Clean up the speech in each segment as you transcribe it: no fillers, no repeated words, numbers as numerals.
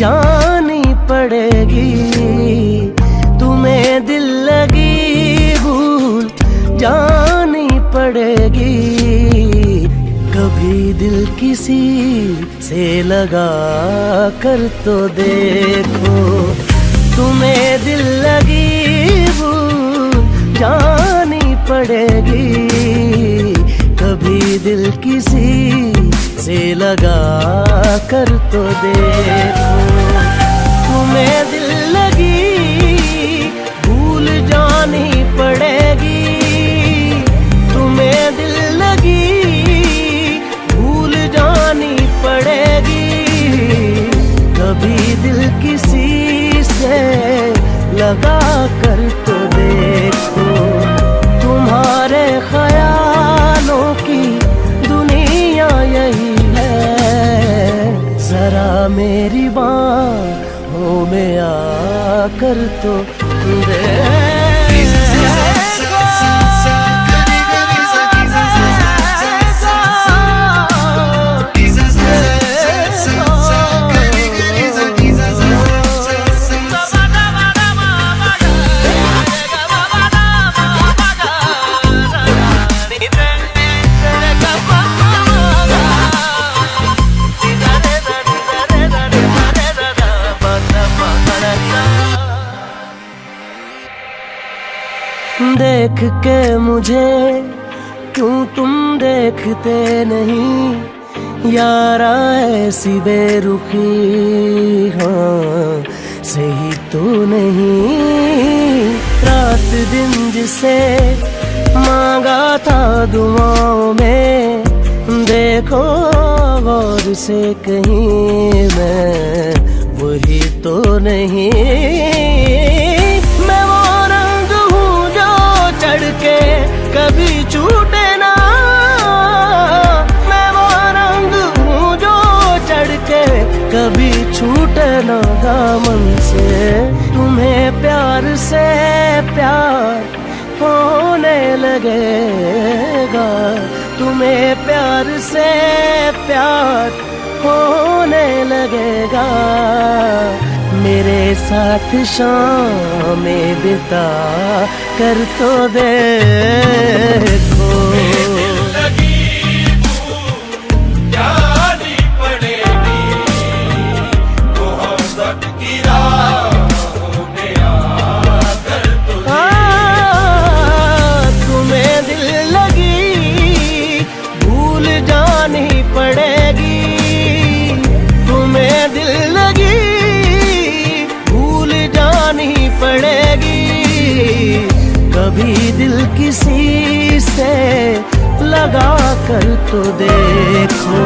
जानी पड़ेगी। तुम्हें दिल लगी भूल जानी पड़ेगी। कभी दिल किसी से लगा कर तो देखो। तुम्हें दिल लगी भूल जानी पड़ेगी। कभी दिल किसी से लगा कर तो देखो। तुम्हें दिल लगी भूल जानी पड़ेगी। तुम्हें दिल लगी भूल जानी पड़ेगी। कभी दिल किसी से लगा कर तो देखो। तुम्हारे ख्यालों की दुनिया यही है। जरा मेरी बाहों में आकर तो देखो। देख के मुझे क्यों तुम देखते नहीं। यारा ऐसी बेरुखी हाँ सही तो नहीं। रात दिन जिसे मांगा था दुआओं में, देखो गौर से कहीं मैं वही तो नहीं। मैं वो रंग हूँ जो चढ़ के कभी छूटे ना। मैं वो रंग हूँ जो चढ़ के कभी छूटे ना दामन से। तुम्हें प्यार से प्यार होने लगेगा। तुम्हें प्यार से प्यार होने लगेगा। मेरे साथ शाम में बिता कर तो देखो। कभी दिल किसी से लगा कर तो देखो।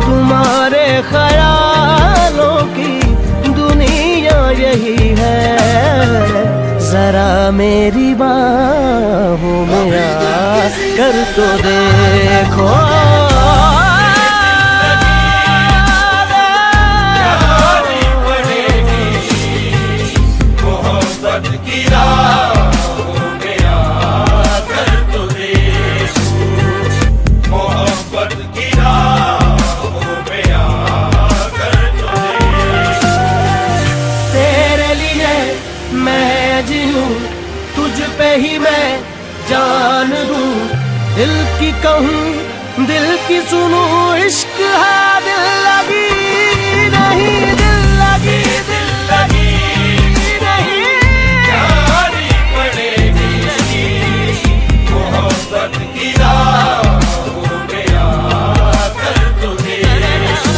तुम्हारे ख्यालों की दुनिया यही है। जरा मेरी बाहों में आ कर तो देखो। तुझ पे ही मैं जान दूं। दिल की कहूँ दिल की सुनूं। इश्क है दिल लगी नहीं। दिल लगी दिल लगी नहीं। जानी पड़ेगी मोहब्बत की राहों में आकर तो देखो।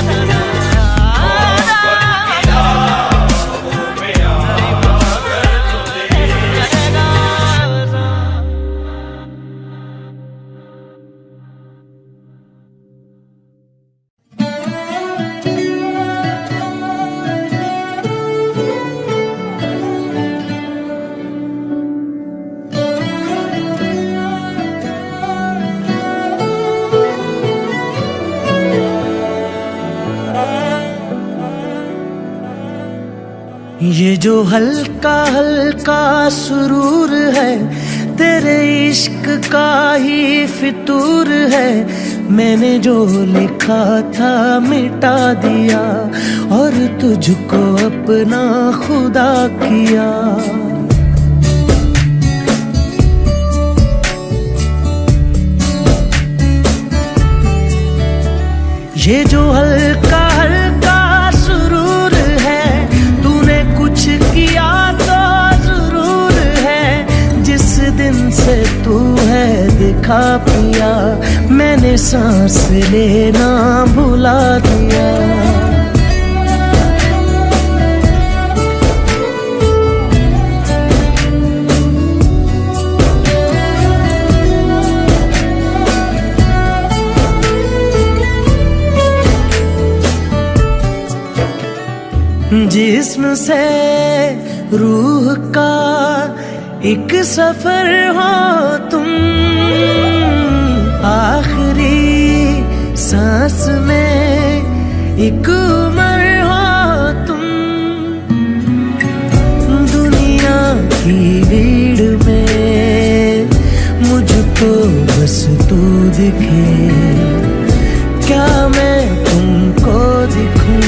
मोहब्बत की राहों में आकर तो देखो। ये जो हल्का हल्का सुरूर है तेरे इश्क का ही फितूर है, मैंने जो लिखा था मिटा दिया और तुझको अपना खुदा किया। ये जो हल्का हल्का सुरूर है, तूने कुछ किया तो जरूर है। जिस दिन से तू है दिखा पिया, मैंने सांस लेना भुला दिया। जिस्म से रूह का एक सफर हो तुम, आखिरी सांस में एक उम्र हो तुम। दुनिया की भीड़ में मुझको बस तू दिखे, क्या मैं तुमको दिखूं,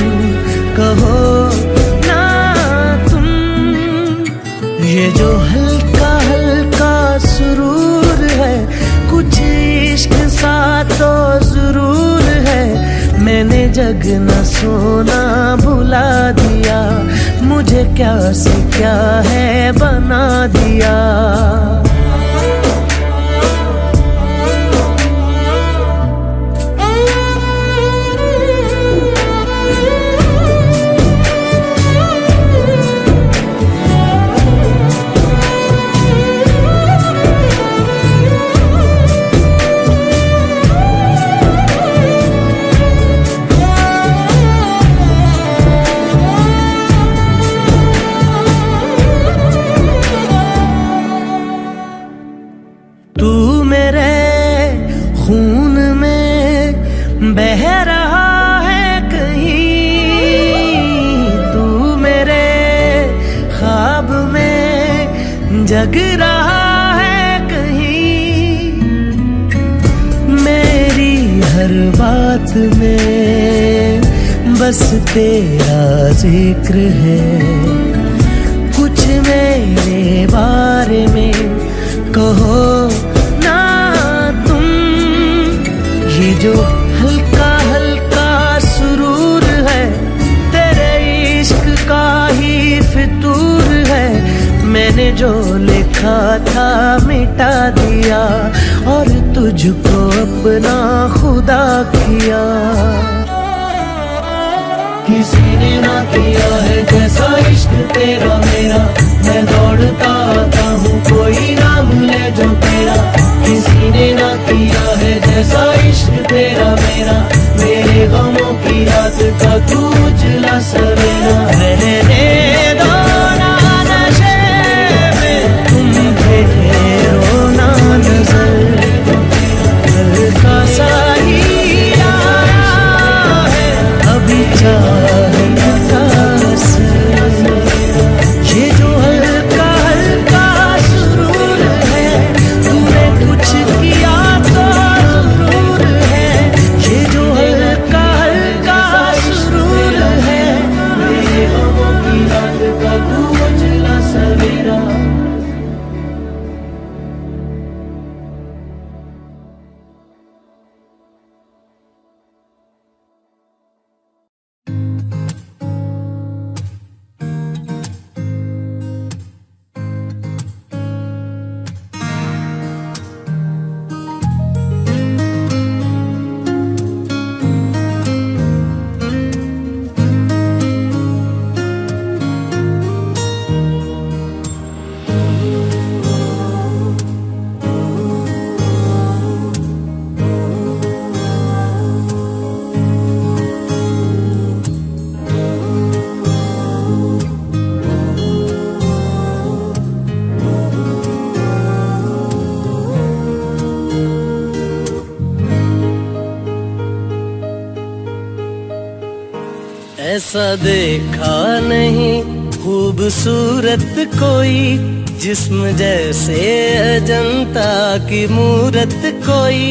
कहो ना तुम। ये जो हल्का हल्का सुरूर है, कुछ इश्क सा तो जरूर है। मैंने जगना सोना भुला दिया, मुझे क्या से क्या है बना दिया। तू मेरे खून में बह रहा है कहीं, तू मेरे ख्वाब में जग रहा है कहीं। मेरी हर बात में बस तेरा जिक्र है, कुछ मेरे बारे में कहो ना तुम। ये जो हल्का हल्का सुरूर है, तेरे इश्क का ही फितूर है। मैंने जो लिखा था मिटा दिया और तुझको अपना खुदा किया। किसी ने ना किया है जैसा इश्क तेरा मेरा, मैं दौड़ता आता हूँ कोई नाम ले जो तेरा। किसी ने ना किया है जैसा इश्क तेरा मेरा, मेरे गमों की रात का तू उजला सवेरा। रहने दो ना नशे में तुम फेरो ना नजर, हल्का सा ही आया है अभी चाहने का असर। ये जो हल्का हल्का सुरूर है, तूने कुछ किया तो जरूर है। ये जो हल्का हल्का सुरूर है, मेरे गमों की रात का तू उजला सवेरा। ऐसा देखा नहीं खूबसूरत कोई, जिस्म जैसे अजंता की मूरत कोई,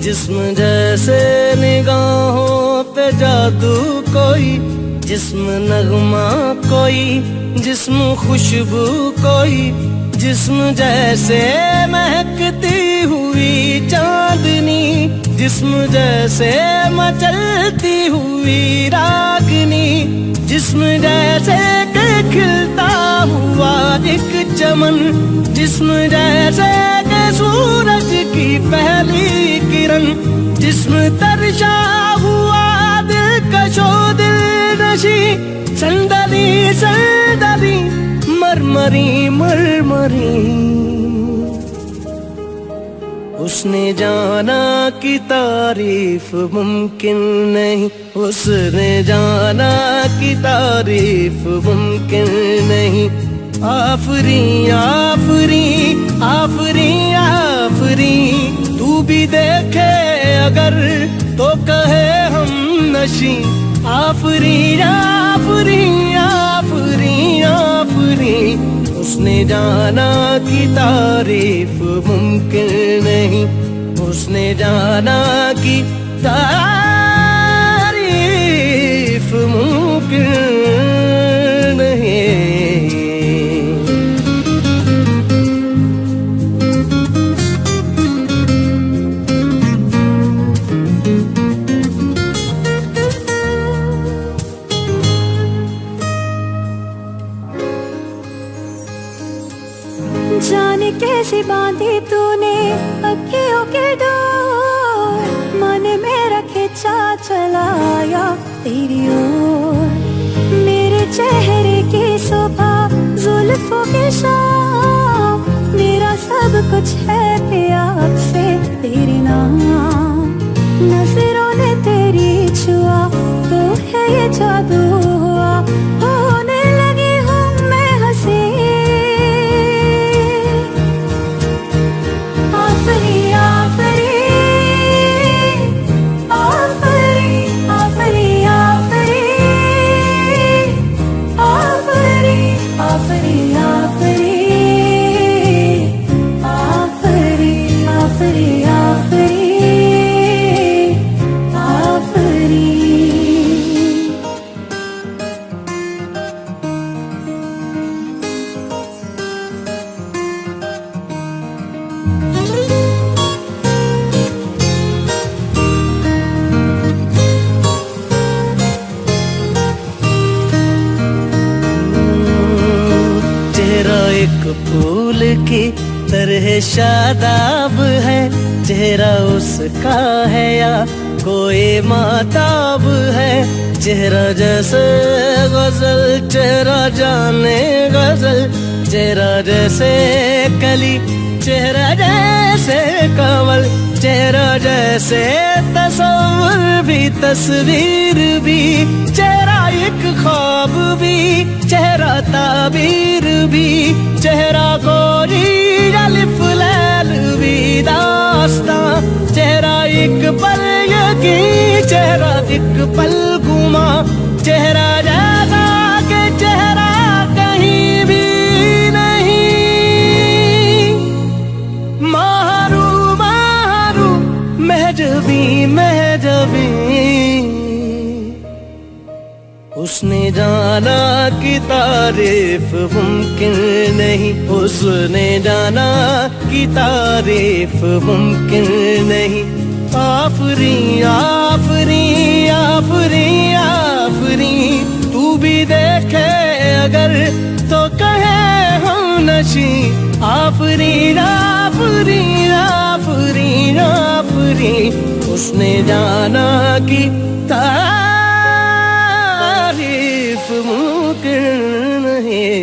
जिस्म जैसे निगाहों पे जादू कोई, जिस्म नगमा कोई, जिस्म खुशबू कोई, जिस्म जैसे महकती हुई चांदनी, जिस्म जैसे मचलती हुई रागनी, जिस्म जैसे कि खिलता हुआ एक चमन, जिस्म जैसे कि सूरज की पहली किरण, जिस्म तरशा हुआ दिलकशो दिलनशी, संदली संदली मरमरी मरमरी। उसने जाना कि तारीफ मुमकिन नहीं, उसने जाना कि तारीफ मुमकिन नहीं। आफरी आफरी आफरी आफरी, तू भी देखे अगर तो कहे हम नशी। आफरी आफरी आफरी आफरी, उसने जाना कि तारीफ मुमकिन नहीं, उसने जाना कि तारीफ मुमकिन नहीं। जाने कैसे बांधी तूने अखियों के डोर, मन मेरा खिंचा चलाया तेरी ओर। मेरे चेहरे की सुबह जुल्फों की शाम, मेरा सब कुछ है प्यार से तेरे नाम। नजरों ने तेरी छुआ तो है ये जादू हुआ, होने लगी हूँ मैं हंसी। एक फूल की तरह शादाब है, चेहरा उसका है या कोई माताब है। चेहरा जैसे गजल, चेहरा जाने गजल, चेहरा जैसे कली, चेहरा जैसे कमल, चेहरा जैसे तस्वीर भी तस्वीर भी, चेहरा एक ख्वाब भी, चेहरा ताबीर भी, चेहरा कोई अलिफ लैल भी दास्तां। चेहरा एक पल यकीन, चेहरा एक पल गुमा, चेहरा जैसा के चेहरा कहीं भी नहीं। मारू मारू महजबी महजबी, उसने जाना कि तारीफ मुमकिन नहीं, उसने जाना कि तारीफ मुमकिन नहीं। आफरी आफरी आफरी आफरी, तू भी देखे अगर तो कहे हम नशी। आफरी आफरी आफरी आफरी, उसने जाना कि तारीफ मुमकिन नहीं।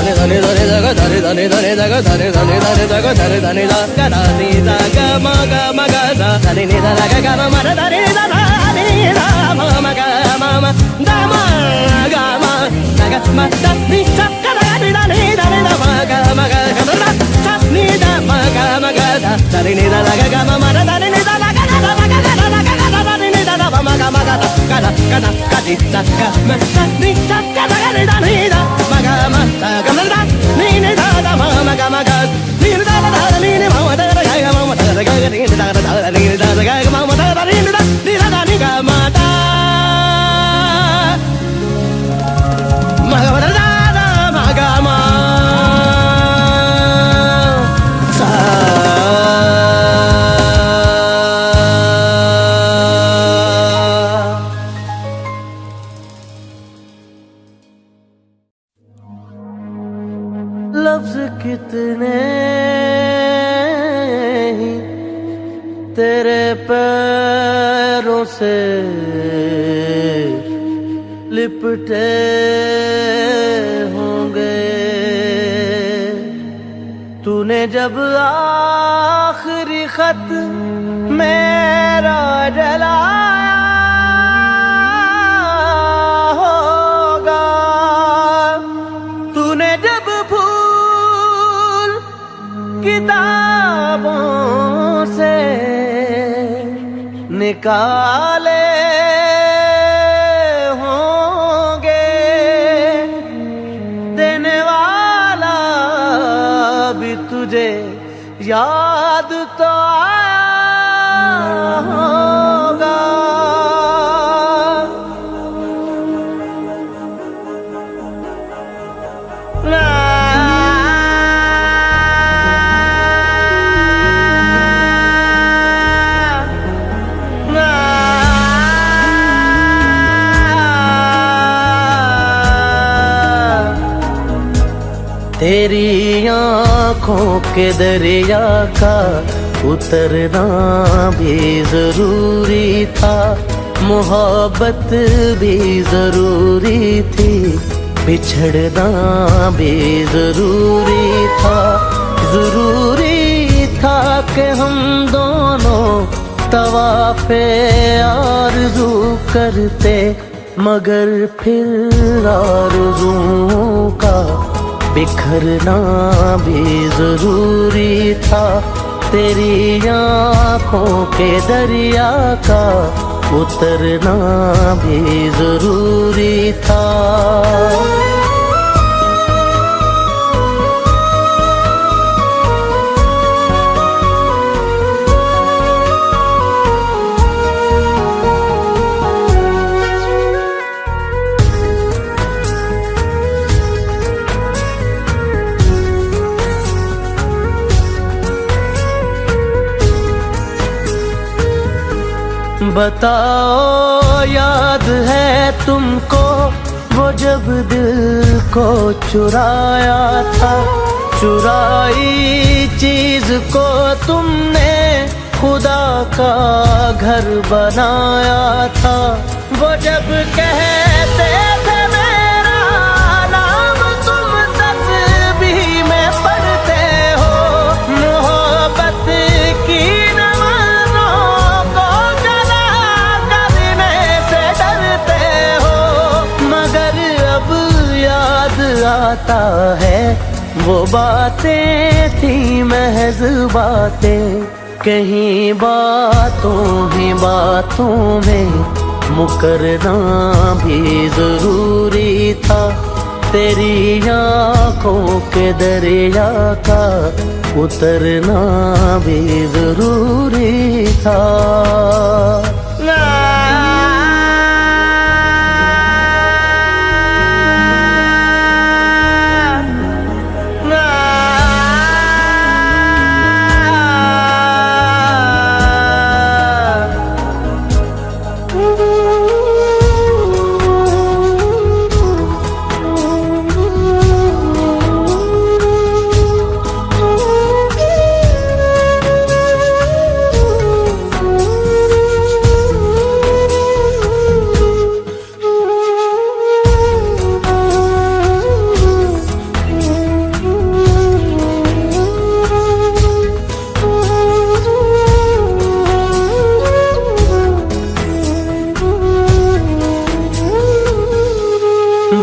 धने धने धगा धरे धने धने धगा धरे धने धने धगा धरे धने धगा धने धगा मगा मगा धने नि धगा गा मा मा धने धगा नि धा मा मा गा मा मा धा मा गा मा धगा मा धा नि लफ्ज कितने ही तेरे पैरों से लिपटे होंगे। तूने जब आखिरी खत मेरा जलाया होगा, तूने जब फूल किताबों से निकाले होंगे, देने वाला भी तुझे याद तो आया होगा। तेरी आँखों के दरिया का उतरना भी जरूरी था, मोहब्बत भी जरूरी थी, बिछड़ना भी जरूरी था। जरूरी था कि हम दोनों तवाफ़े आरज़ू करते, मगर फिर आरज़ुओं का बिखरना भी जरूरी था। तेरी आँखों के दरिया का उतरना भी जरूरी था। बताओ याद है तुमको वो जब दिल को चुराया था, चुराई चीज को तुमने खुदा का घर बनाया था। वो जब कहते थे मेरा नाम तुम तस्बीह में पढ़ते हो, मोहब्बत की आता है वो बातें थी महज बातें, कहीं बातों ही बातों में मुकरना भी जरूरी था। तेरी आँखों के दरिया का उतरना भी जरूरी था।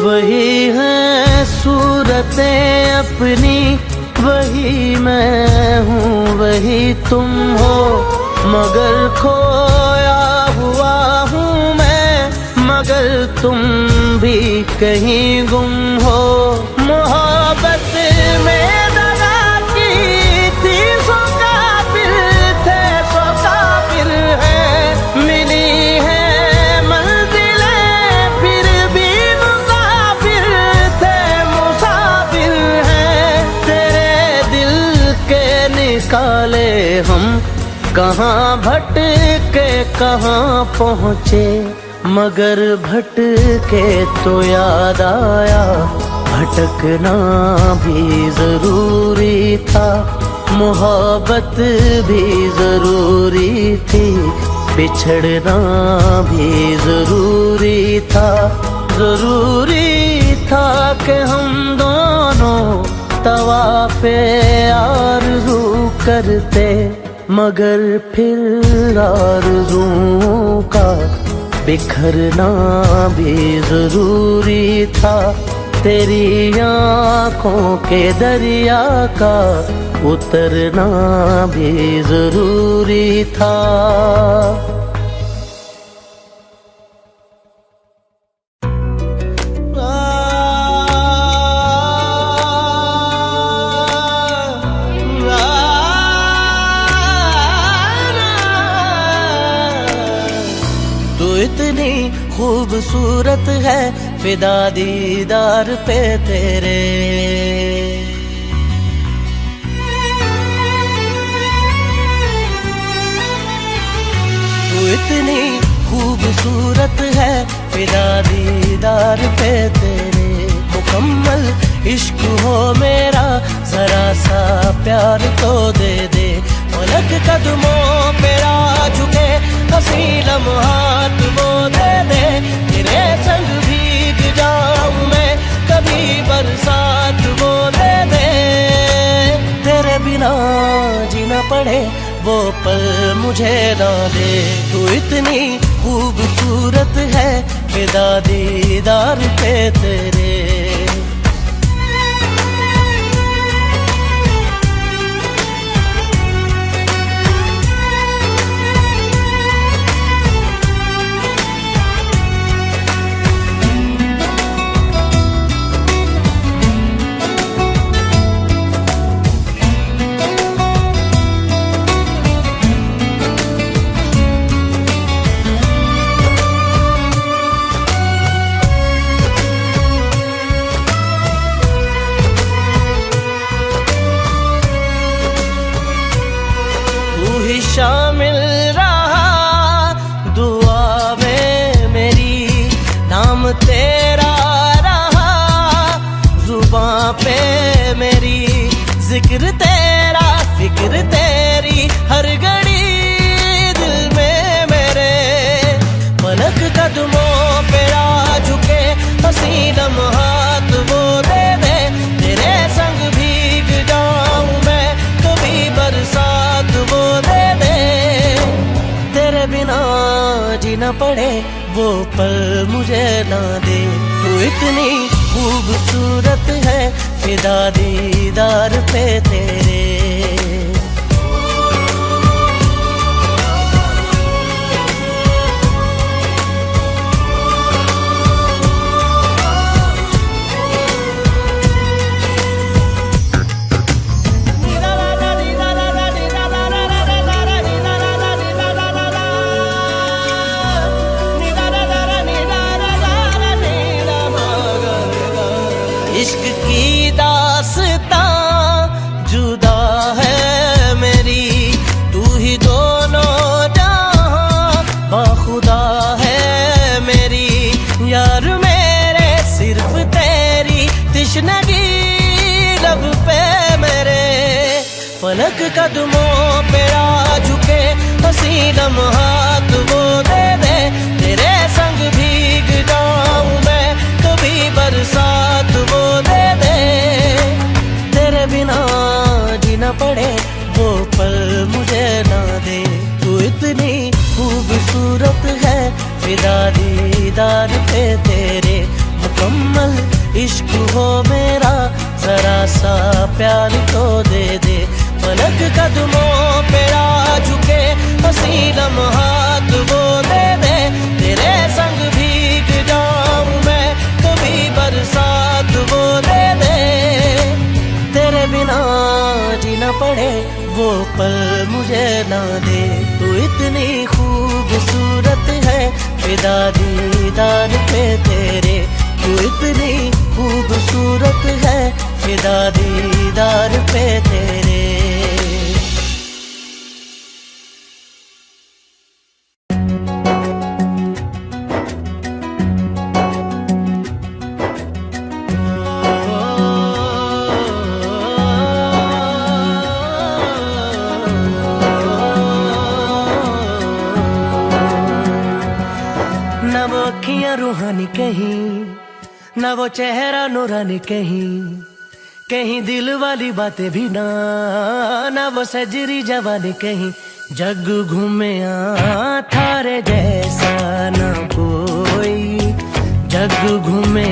वही है सूरतें अपनी, वही मैं हूँ वही तुम हो, मगर खोया हुआ हूँ मैं, अगर तुम भी कहीं गुम हो, मोहब्बत में दगा की थी, सो काफिर थे, सो काफिर है। मिली है मंजिलें फिर भी मुसाफिर थे, मुसाफिर है। तेरे दिल के निकाले हम कहाँ भटके कहाँ पहुँचे, मगर भटके तो याद आया भटकना भी जरूरी था। मोहब्बत भी जरूरी थी, बिछड़ना भी जरूरी था। जरूरी था कि हम दोनों तवाफ़े आरज़ू करते, मगर फिर आरज़ुओं का बिखरना भी जरूरी था। तेरी आँखों के दरिया का उतरना भी जरूरी था। इतनी खूबसूरत है फिदा दीदार पे तेरे। तू इतनी खूबसूरत है फिदा दीदार पे तेरे। मुकम्मल इश्क हो मेरा, जरा सा प्यार तो दे दे। पलक कदमों पे आ झुके, हंसी लम्हात वो दे दे। तेरे संग भीग जाऊं मैं, कभी बरसात वो दे दे। तेरे बिना जीना पड़े वो पल मुझे ना दे। तू इतनी खूबसूरत है फिदा दीदार पे तेरे। शामिल रहा दुआ में मेरी, नाम तेरा रहा जुबां पे मेरी। जिक्र तेरा फिक्र तेरी हर घड़ी दिल में मेरे। पलक कदमों पे आ झुके, हंसी लम्हात वो दे दे। तेरे संग भीग जाऊं मैं, कभी बरसात वो दे दे। तेरे बिना जीना पड़े वो पल मुझे ना दे। तू इतनी खूबसूरत है फिदा दीदार पे तेरे। इश्क की दास्तां जुदा है मेरी, तू ही दोनों जहां बाखुदा है मेरी। यार मेरे सिर्फ तेरी तिश्नगी लब पे मेरे। पलक कदमों पे आ झुके, हंसी लम्हात वो दे दे। तेरे संग भीग जाऊं मैं, कभी बरसात वो दे दे। तेरे बिना जीना पड़े वो पल मुझे ना दे। तू इतनी खूबसूरत है फिदा दीदार पे तेरे। मुकम्मल इश्क हो मेरा, जरा सा प्यार तो दे दे। पलक कदमों पे आ झुके, हंसी लम्हात वो दे दे। तेरे संग भीग पल मुझे ना दे। तू इतनी खूबसूरत है फिदा दीदार पे तेरे। तू इतनी खूबसूरत है फिदा दीदार पे तेरे। न वो अखियां रूहानी कहीं, न वो चेहरा नूरानी कहीं, कहीं दिल वाली बातें भी ना, न वो सजरी जवानी कहीं। जग घूमे थारे जैसा न कोई, जग घूमे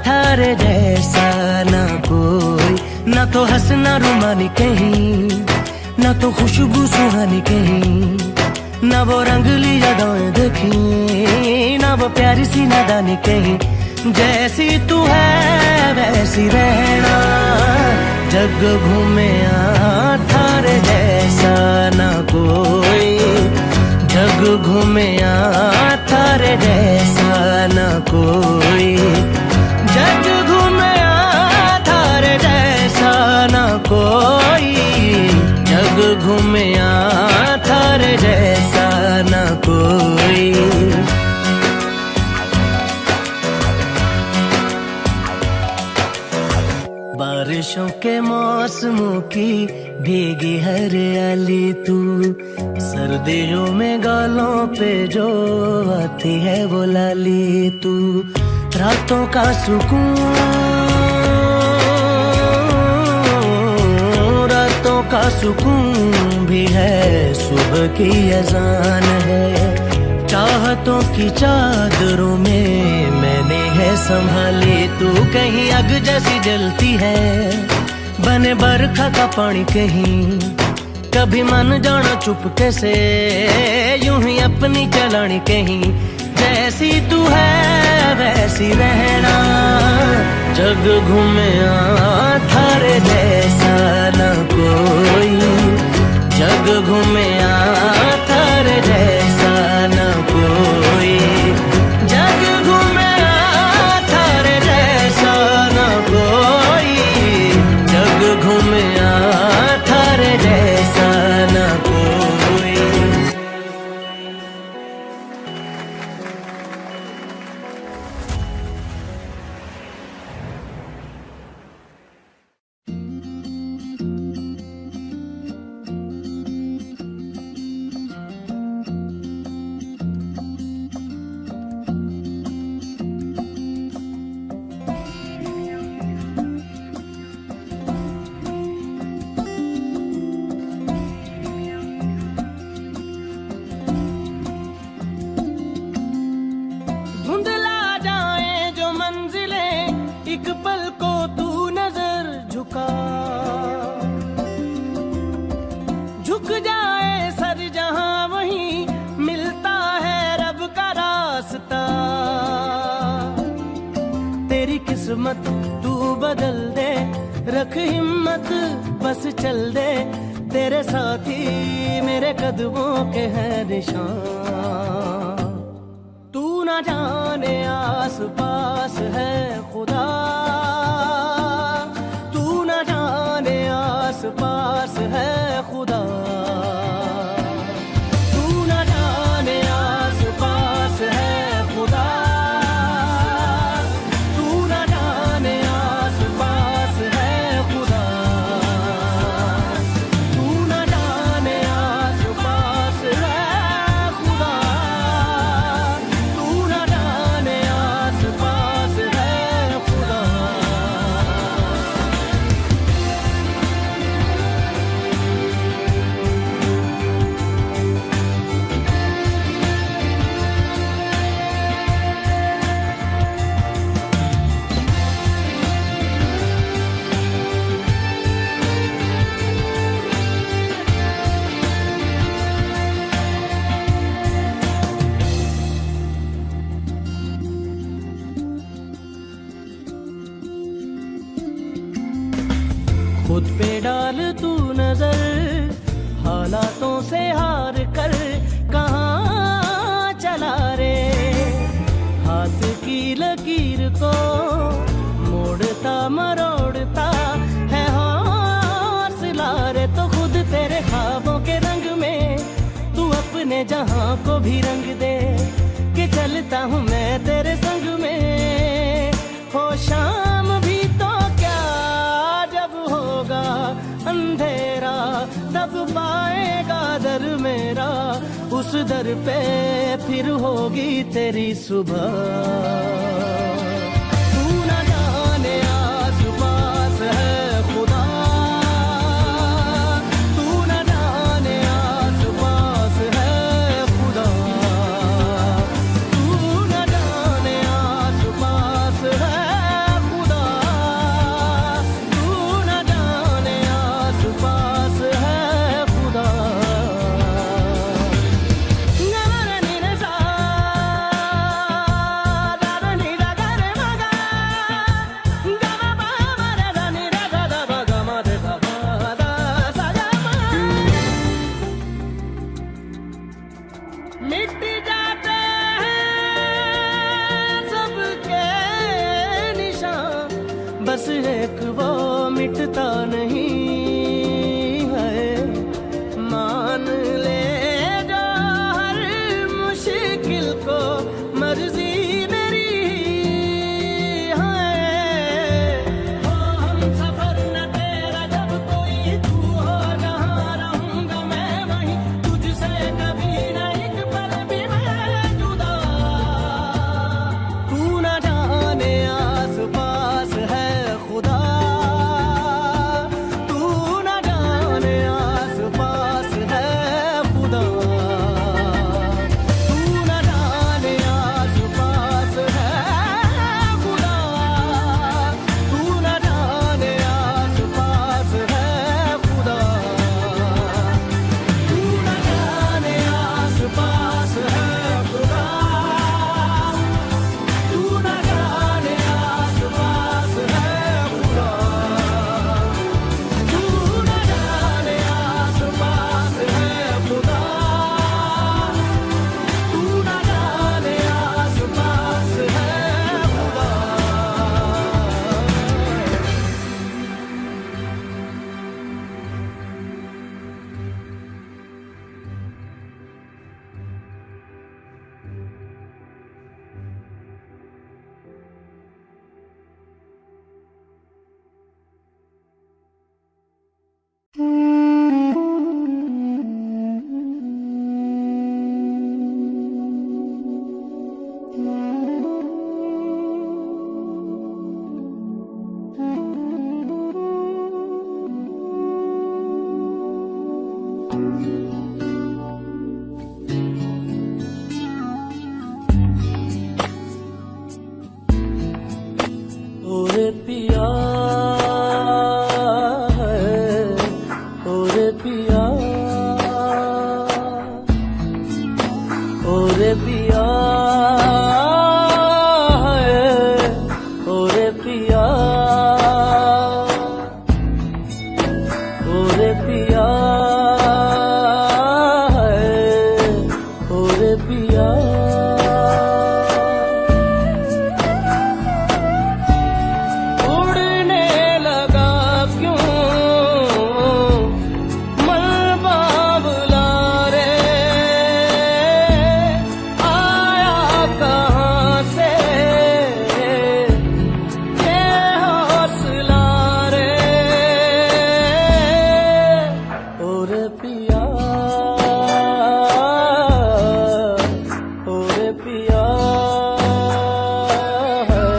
थारे जैसा न कोई। न तो हंसना रुमानी कहीं, न तो खुशबू सुहानी कहीं, न वो रंगली यादें देखी, न वो प्यारी सी नादानी कहीं। जैसी तू है वैसी रहना, जग घूमे थारे जैसा न कोई। जग घूमे थारे जैसा न कोई। जग घूमे थारे जैसा न कोई। जग घूमे थारे जैसा न कोई। बारिशों के मौसमों की भीगी हरियाली तू, सर्दियों में गालों पे जो आती है वो लाली तू। रातों का सुकून, रातों का सुकून भी है, सुबह की अजान है। चाहतों की चादरों में मैंने है संभाली तू। कहीं आग जैसी जलती है, बने बरखा का पानी कहीं। कभी मन जाना चुपके से, यूं ही अपनी चलानी कहीं। जैसी तू है वैसी रहना, जग घूमे थारे जैसा न कोई। जग घूमे थारे जैसा न कोई। जग घूमे थारे जैसा न कोई। जग घूमे थारे जैसा न कोई। धुंधला जाए जो मंजिलें, एक पल को तू नजर झुका। झुक जाए सर जहां वहीं मिलता है रब का रास्ता। तेरी किस्मत तू बदल दे, रख हिम्मत बस चल दे। तेरे साथी मेरे कदमों के हैं निशान। तू ना जाने आस पास है खुदा, तू ना जाने आस पास है खुदा। तू ना जाने आस पास है खुदा। तू ना जाने आस पास है खुदा। तू ना जाने आस पास है खुदा। लकीर को मोड़ता मरोड़ता है हौसला रे। तो खुद तेरे ख्वाबों के रंग में तू अपने जहां को भी रंग दे कि चलता हूँ मैं तेरे संग में। हो शाम भी तो क्या जब होगा अंधेरा तब पाएगा दर मेरा। उस दर पे फिर होगी तेरी सुबह। तू न जाने आस पास है खुदा, तू न जाने आस पास है खुदा, तू न जाने आस पास है खुदा, तू न जाने आस पास है खुदा। मिट जाते हैं सबके निशान, बस एक वो मिटता नहीं है। मान ले जो हर मुश्किल को मर्जी मेरी है। हो हम सफर न तेरा जब कोई तू हो जहाँ रहूंगा मैं वहीं, तुझसे कभी नहीं आस पास है खुदा, तू न जाने आस पास है खुदा, तू न जाने आस पास है खुदा, तू न जाने आस पास है खुदा, तू न जाने आस पास है खुदा, तू न जाने आस पास है खुदा, तू न जाने आस पास है खुदा, तू न जाने आस पास है खुदा। ओरे पिया है, ओरे पिया, ओरे पिया है, ओरे पिया, ओरे पिया है, ओरे पिया। उड़ने लगा क्यों मन बाबला रे, आया कहाँ से ये हौसला रे। ओरे पिया, ओरे पिया है।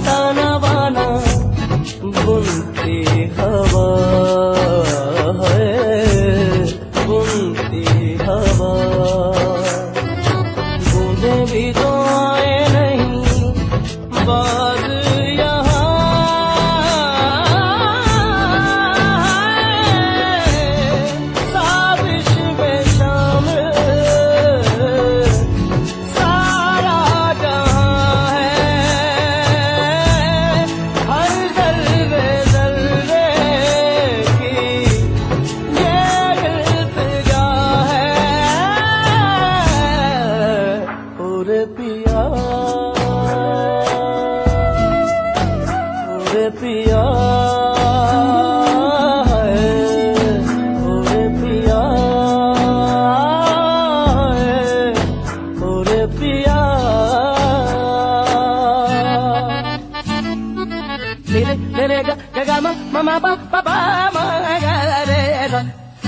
ताना बाना बुनती हवा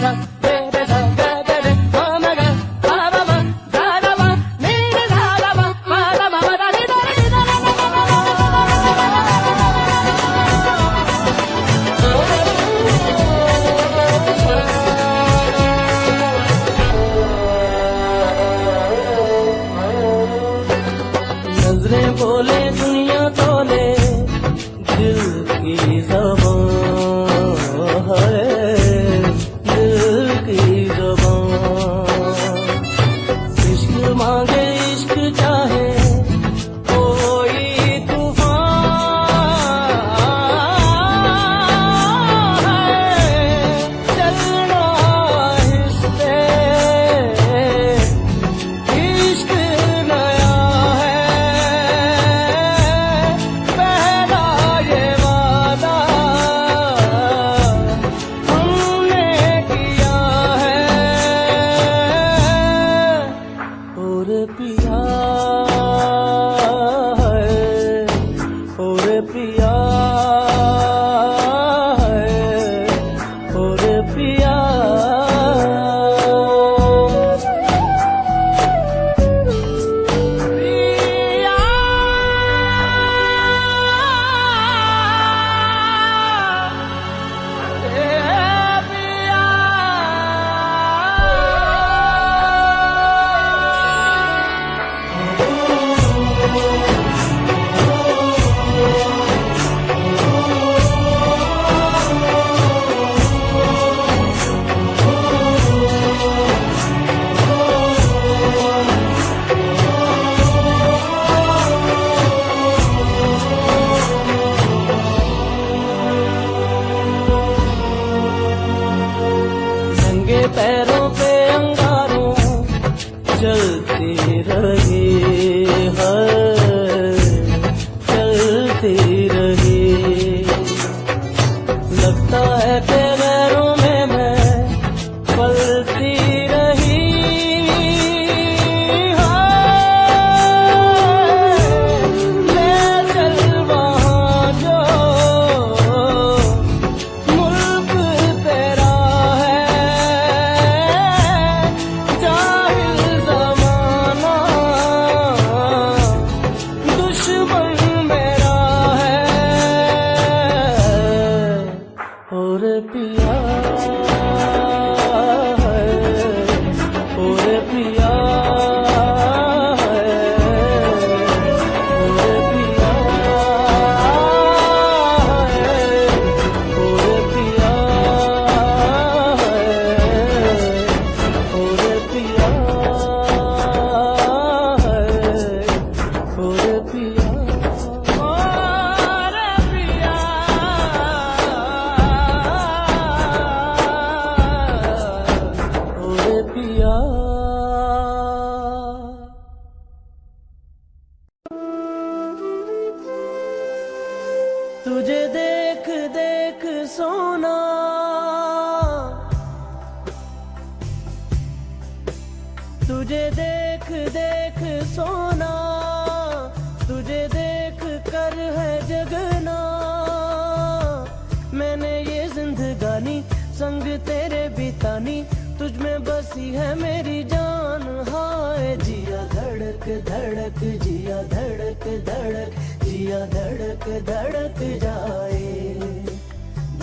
सा रे रे सा ग ग रे मा म ग सा रा मा गा रा मा नी रे सा रा मा मा रा मा मा रा नी दा रे नी दा रा रा रा रा नजरें बोले दुनिया तोले दिल की ज़बान है दिल की ज़बान इश्क मांगे इश्क चाहे कोई तूफान है चलना हिस्से इश्क नया है पहला ये वादा हमने किया है और पिया है और पिया है और पिया पिया नंगे पैरों पे अंगारों चलती रही है चलती रही लगता है कि गैरों में मैं पलती रही है ले चल वहाँ जो मुल्क तेरा है जाहिल ज़माना दुश्मन मेरा है और पिया है और पिया है और पिया है और पिया है और पिया है और पिया और पिया तुझे देख देख सोना तुझे देख देख सोना तुझे देख कर है जगना मैंने ये जिंदगानी संग तेरे बितानी तुझ में बसी है मेरी जान हाय जिया धड़क धड़क जिया धड़क धड़क जिया धड़क धड़क जाए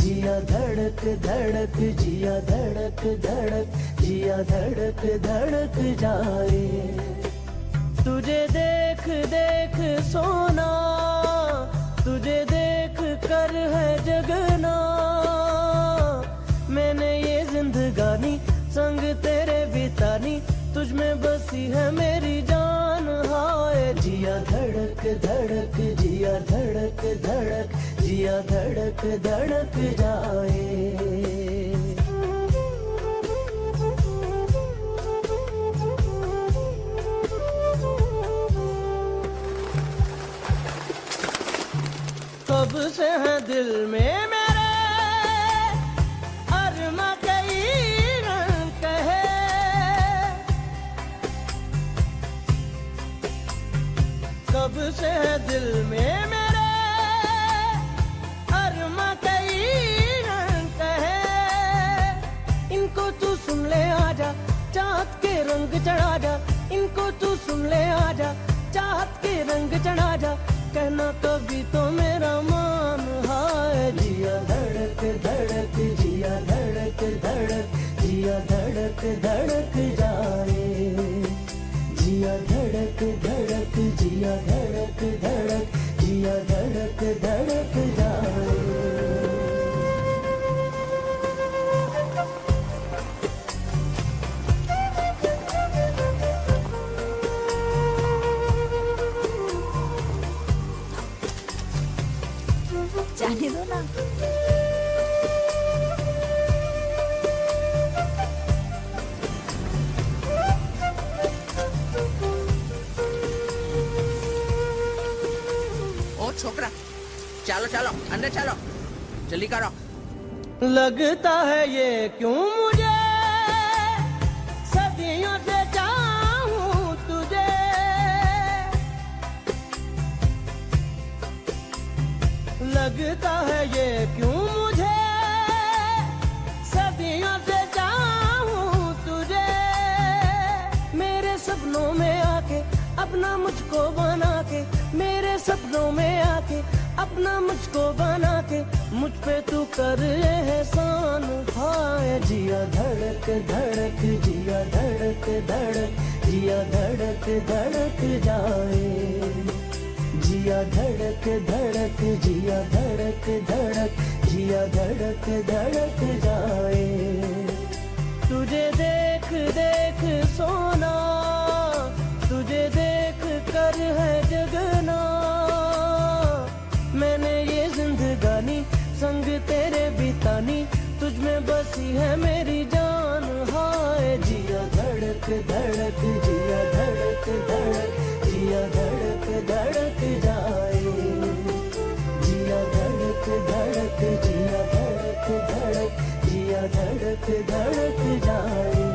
जिया धड़क धड़क जिया धड़क धड़क जिया धड़क धड़क जाए तुझे देख देख सोना तुझे देख कर है जगना मैंने ये जिंदगानी संग तेरे बितानी तुझ में बसी है मेरी जान हाय जिया धड़क धड़क जिया धड़क धड़क जिया धड़क धड़क जाए कब से है दिल में मेरे अरमा कई रंग है कब से है दिल में मेरे अरमा कई रंग है इनको रंग चढ़ा जा, इनको तू सुन ले आजा, चाहत के रंग चढ़ा जा, कहना कभी तो मेरा मान। हाय जिया धड़क धड़क, जिया धड़क धड़क, जिया धड़क धड़क जाए, जिया धड़क धड़क, जिया धड़क धड़क, जिया धड़क धड़क जाए। जाने दो ना। ओ छोकरा, चलो चलो अंदर चलो, जल्दी करो। लगता है ये क्यों मुझे सदियों से चाहूं तुझे, लगता है ये क्यों मुझे सदियों से चाहूं तुझे, मेरे सपनों में आके अपना मुझको बना के, मेरे सपनों में आके अपना मुझको बना के, मुझ पे तू कर एहसान। हाय जिया धड़क धड़क, जिया धड़क धड़क, जिया धड़क धड़क जाए, जिया धड़क धड़क, जिया धड़क धड़क, जिया धड़क धड़क जाए। तुझे देख देख सोना, तुझे देख कर है जगना, मैंने ये जिंदगानी संग तेरे बितानी, तुझ में बसी है मेरी जान। हाय जिया धड़क धड़क, जिया धड़क धड़क, जिया धड़क धड़क जाए, जिया धड़क धड़क, जिया धड़क धड़क, जिया धड़क धड़क जाए।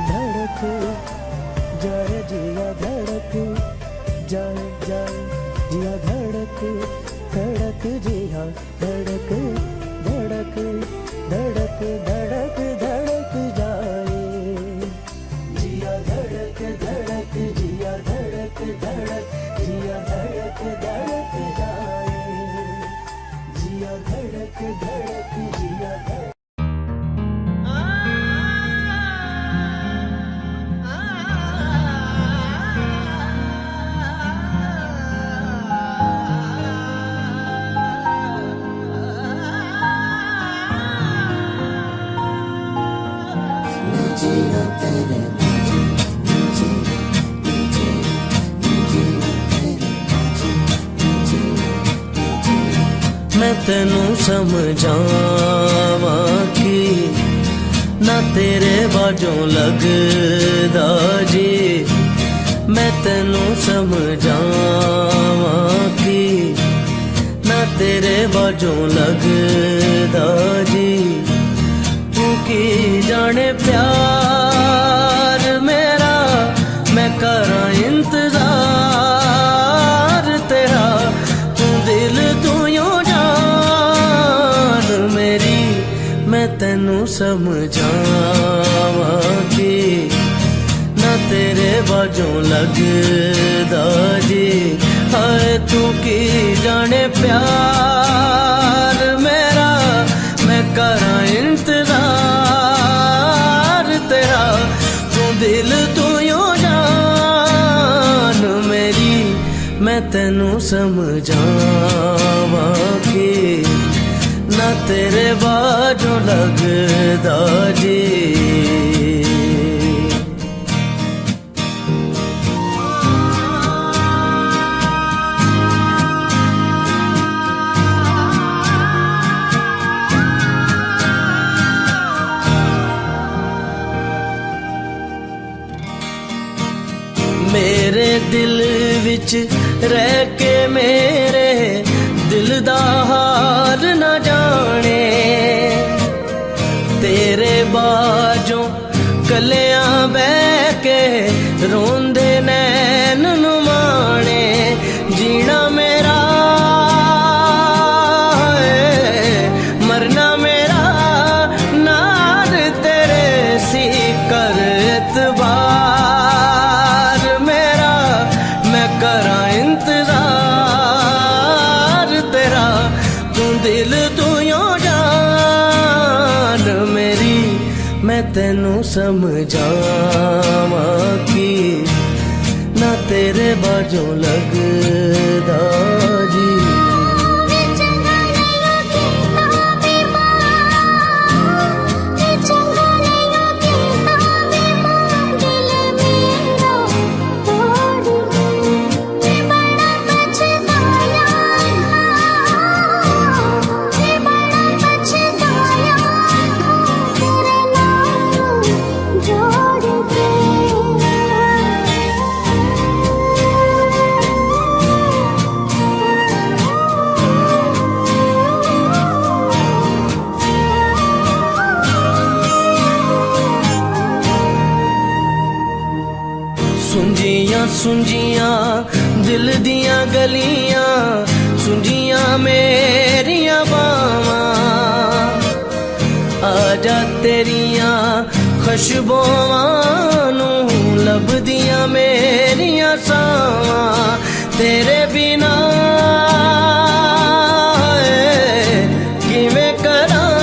धड़क जाए जिया धड़क जाए जाए, जिया धड़क धड़क, जिया धड़क धड़क धड़क धड़क धड़क जाए, जिया धड़क धड़क, जिया धड़क धड़क, जिया धड़क धड़क जाए, जिया धड़क धड़क, जिया धड़क। मैं तेनू समझावा कि ना तेरे बाजों लगदा जी, मैं तेनू समझावा कि ना तेरे बाजों लगदा जी, तू की जाने प्यार मेरा, मैं करा इंतजार तेरा, तू दिल तू यूं जान मेरी, मैं तेनू समझावा कि ना तेरे बाजों लगदा जी। हाय तू की जाने प्यार मेरा, मैं करा इंतजार तेरा, तू दिल तू यूं जान मेरी, मैं तेनू समझावा कि ना तेरे बाजों लगदा जी। मेरे दिल विच रह के मेरे दिल दा हाल न जाने, तेरे बाजों कलियां बह के रोंदे नैन नुमाने, जीना मेरा है मरना मेरा तेनू समझावा कि ना तेरे बाजों लगदा जी। सुंजियां सुंजियां दिल दियां गलियां, सुंजियां मेरियां बावां, आजा तेरियां खुशबुआं नू लभदियां मेरियां सावां। तेरे बिना किवें करां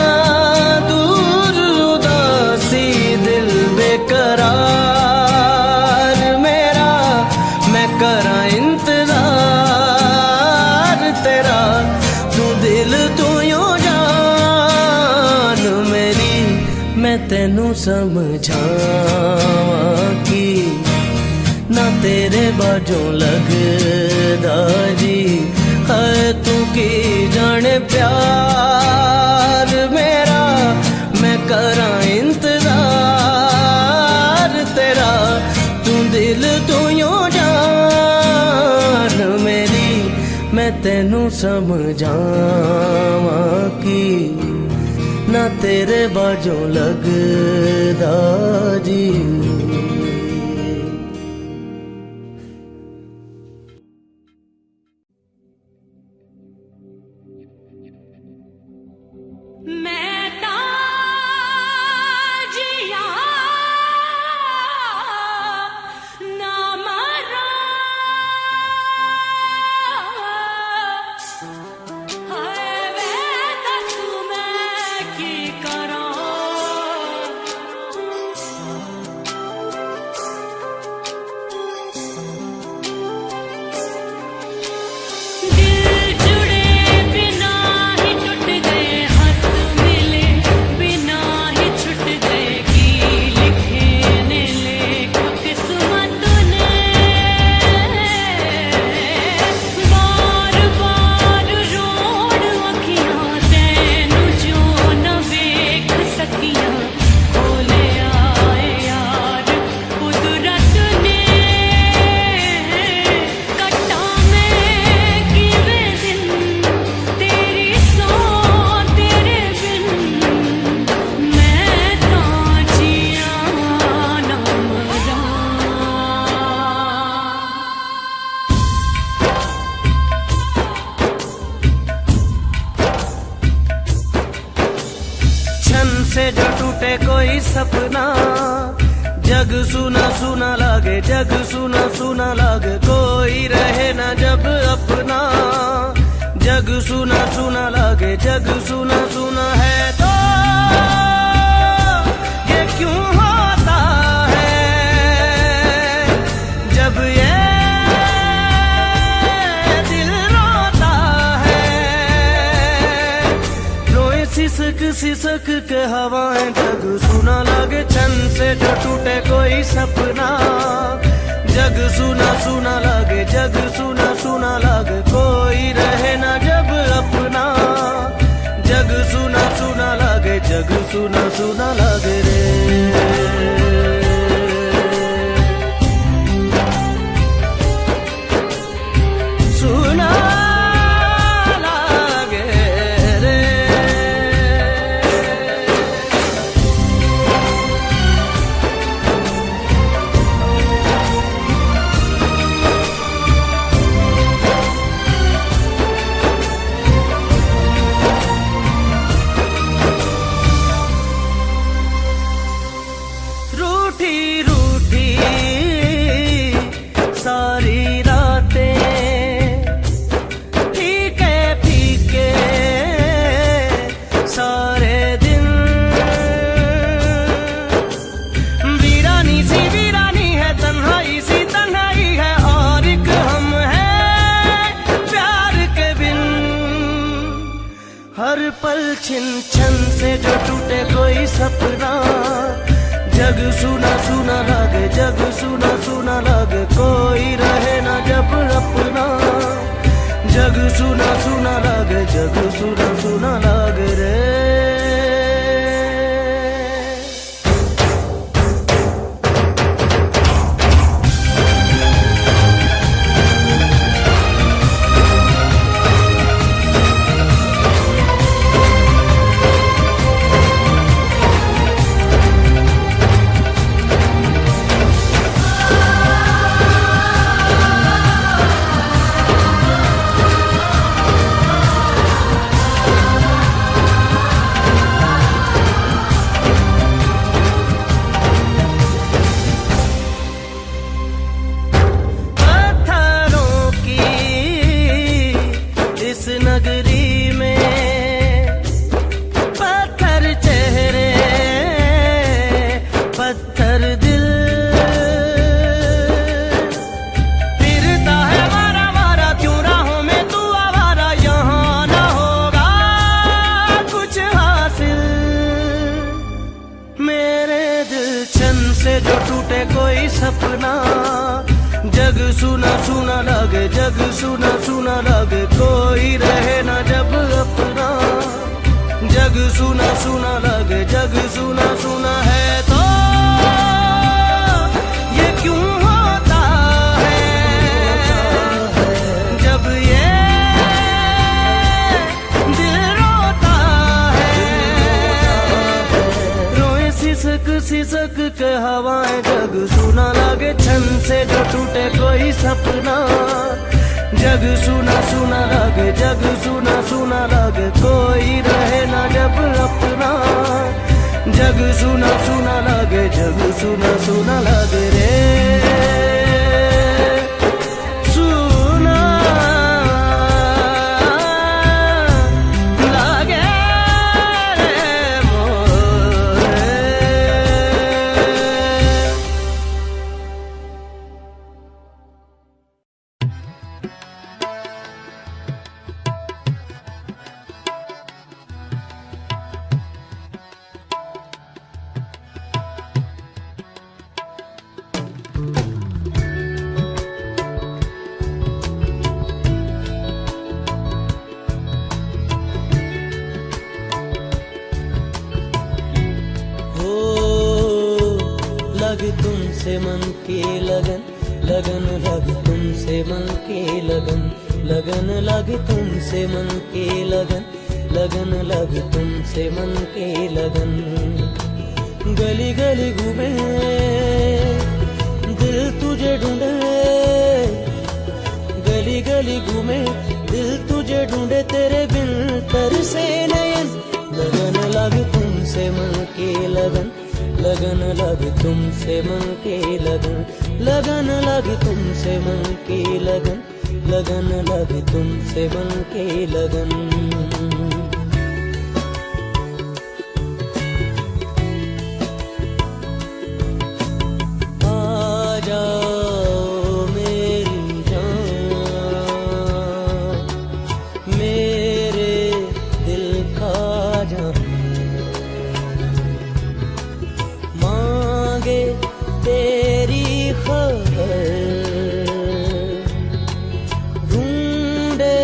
दूर उदासी दिल बेकरार मेरा, मैं करां इंतजार तेरा, तू दिल तू यूं जान मेरी। मैं तेनू समझावां कि ना तेरे बाजों लगदा जी। है तू की जाने प्यार मेरा, मैं करां इंतजार तेरा, तू दिल तू यूं जान मेरी। मैं तेनू समझावां कि ना तेरे बाजों लगदा जी। मैं ताजिया ना मरा, हाय वे दसू मैं की करा। दिल जुड़े बिना ही टूट गए, हाथ मिले बिना ही छूट गए, की लिखे ने लेखो किस्मत ने। बार बार रोड़ अखियां तैनू जो न वेख सकियां, खोले आए यार कुदरत ने। कट्टा मैं किवें दिन तेरी सौ तेरे बिन, मैं तां जिया ना मरा। क्षण से जो टूटे कोई सपना, जग सुना सुना लागे, जग सुना सुना लागे, कोई रहे ना जब अपना। जग सुना सुना लागे, जग सुना सुना है तो ये क्यों होता है जब ये दिल रोता है। रोए सिसक सिसक के हवाएं, जग सुना लागे, क्षण से जो टूटे कोई सपना। जग सुना सुना लागे, जग सुना सुना लागे, कोई रहे ना जब अपना। जग सुना सुना लागे, जग सुना सुना लागे रे। सुना लागे रे। हर पल छिन छन से जो टूटे कोई सपना, जग सुना सुना लगे, जग सुना सुना लगे, कोई रहे ना जब अपना। जग सुना सुना लगे, जग सुना सुना लगे रे। इस नगरी में पत्थर चेहरे, पत्थर दिल, फिरता है मारा मारा क्यों राहों में तू आवारा, यहाँ न होगा कुछ हासिल। मेरे दिल छन से जो टूटे कोई सपना, जग सुना सुना लगे, जग सुना सुना लगे, कोई रहे ना जब अपना। जग सुना सुना लगे, जग सुना सुना है तो ये क्यों होता है, जब ये दिल रोता है। रोए सिसक सिसक के हवाएं, जग सुना लगे छन से जो टूटे कोई सपना। जग सुना सुना लगे, जग सुना सुना लगे, कोई रहे ना जब अपना। जग सुना सुना लगे, जग सुना सुना लगे रे। सुना लगे रे मोरे। लग तुमसे मन की लगन, लगन लग तुमसे मन की लगन, लगन लग तुमसे मन की लगन, लगन लग तुमसे मन की लगन। गली गली घूमे दिल तुझे ढूंढे, गली गली घूमे दिल तुझे ढूंढे, तेरे बिन तरसे नयन। लगन लग तुमसे मन की लगन, लगन लग तुमसे मन की लगन, लगन लग तुमसे मन की लगन, लगन लग तुमसे मन की लगन। आ जाओ मेरी जान, मेरे दिल का जान, मांगे तेरी खबर, ढूंढे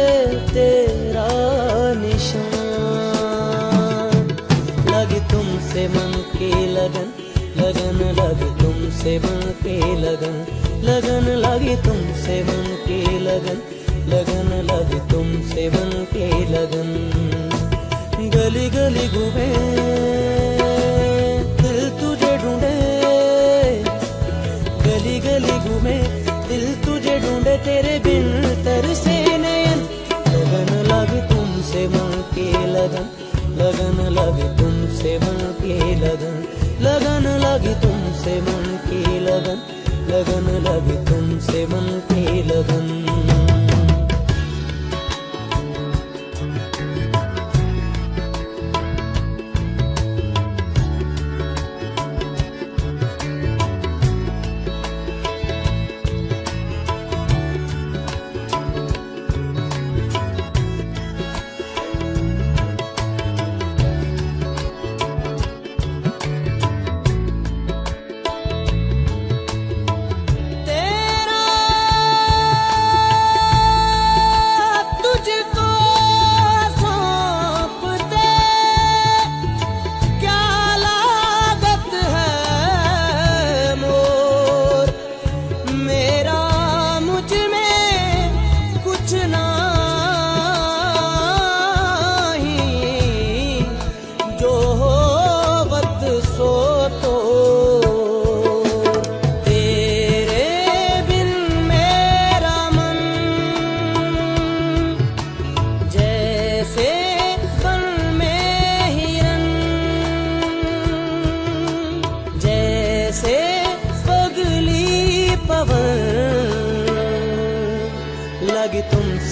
तेरा निशान। लग तुमसे मन की लगन, लगन लग तुमसे मन की लगन, लगन लगी तुमसे मन की लगन, लगन लग तुमसे मन की लगन। गली गली घूमे दिल तुझे ढूंढे, गली गली घूमे दिल तुझे ढूंढे, तेरे बिन तरसे नयन। लगन लग तुमसे मन की लगन, लगन लग तुमसे मन की लगन, लगन लग तुमसे मन की लगन, लगन लग तुमसे मन की लगन।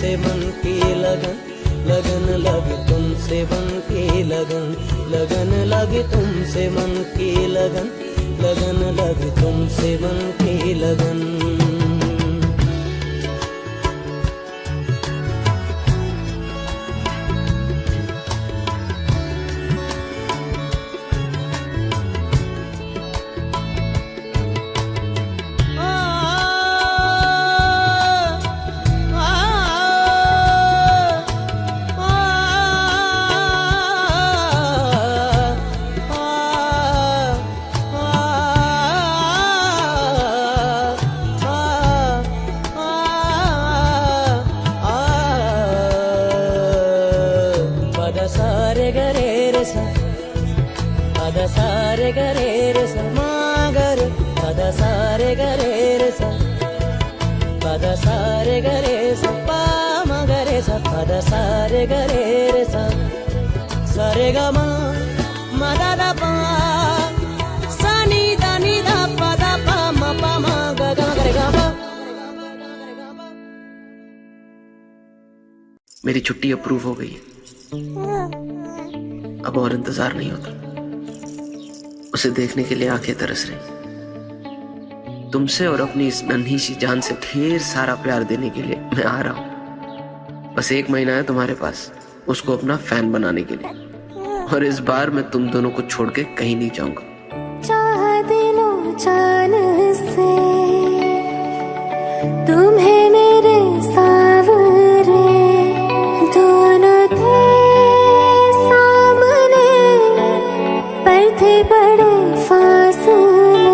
तुमसे मन की लगन, लगन लगे तुमसे मन की लगन, लगन लगे तुमसे मन की लगन, लगन लगे तुमसे मन की लगन। सारे गरे रे सा, पदा सारे गरे रे सा, मा गरे, पदा सारे गरे रे सा, पदा सारे गरे सा, पा मा गरे सा, पदा सारे गरे रे सा, सारे गा मा दा दा पा, सा नी दा पा दा पा मा गा गा गरे गा पा। मेरी छुट्टी अप्रूव हो गई है, अब और इंतजार नहीं होता। उसे देखने के लिए आंखें तरस रही। तुमसे और अपनी इस नन्ही सी जान से ढेर सारा प्यार देने के लिए मैं आ रहा हूं। बस 1 महीना है तुम्हारे पास उसको अपना फैन बनाने के लिए, और इस बार मैं तुम दोनों को छोड़ के कहीं नहीं जाऊंगा। चाह दिलों जान से तुम्हें मेरे सावरे, दोनों थे सामने पर थे बड़े फासले।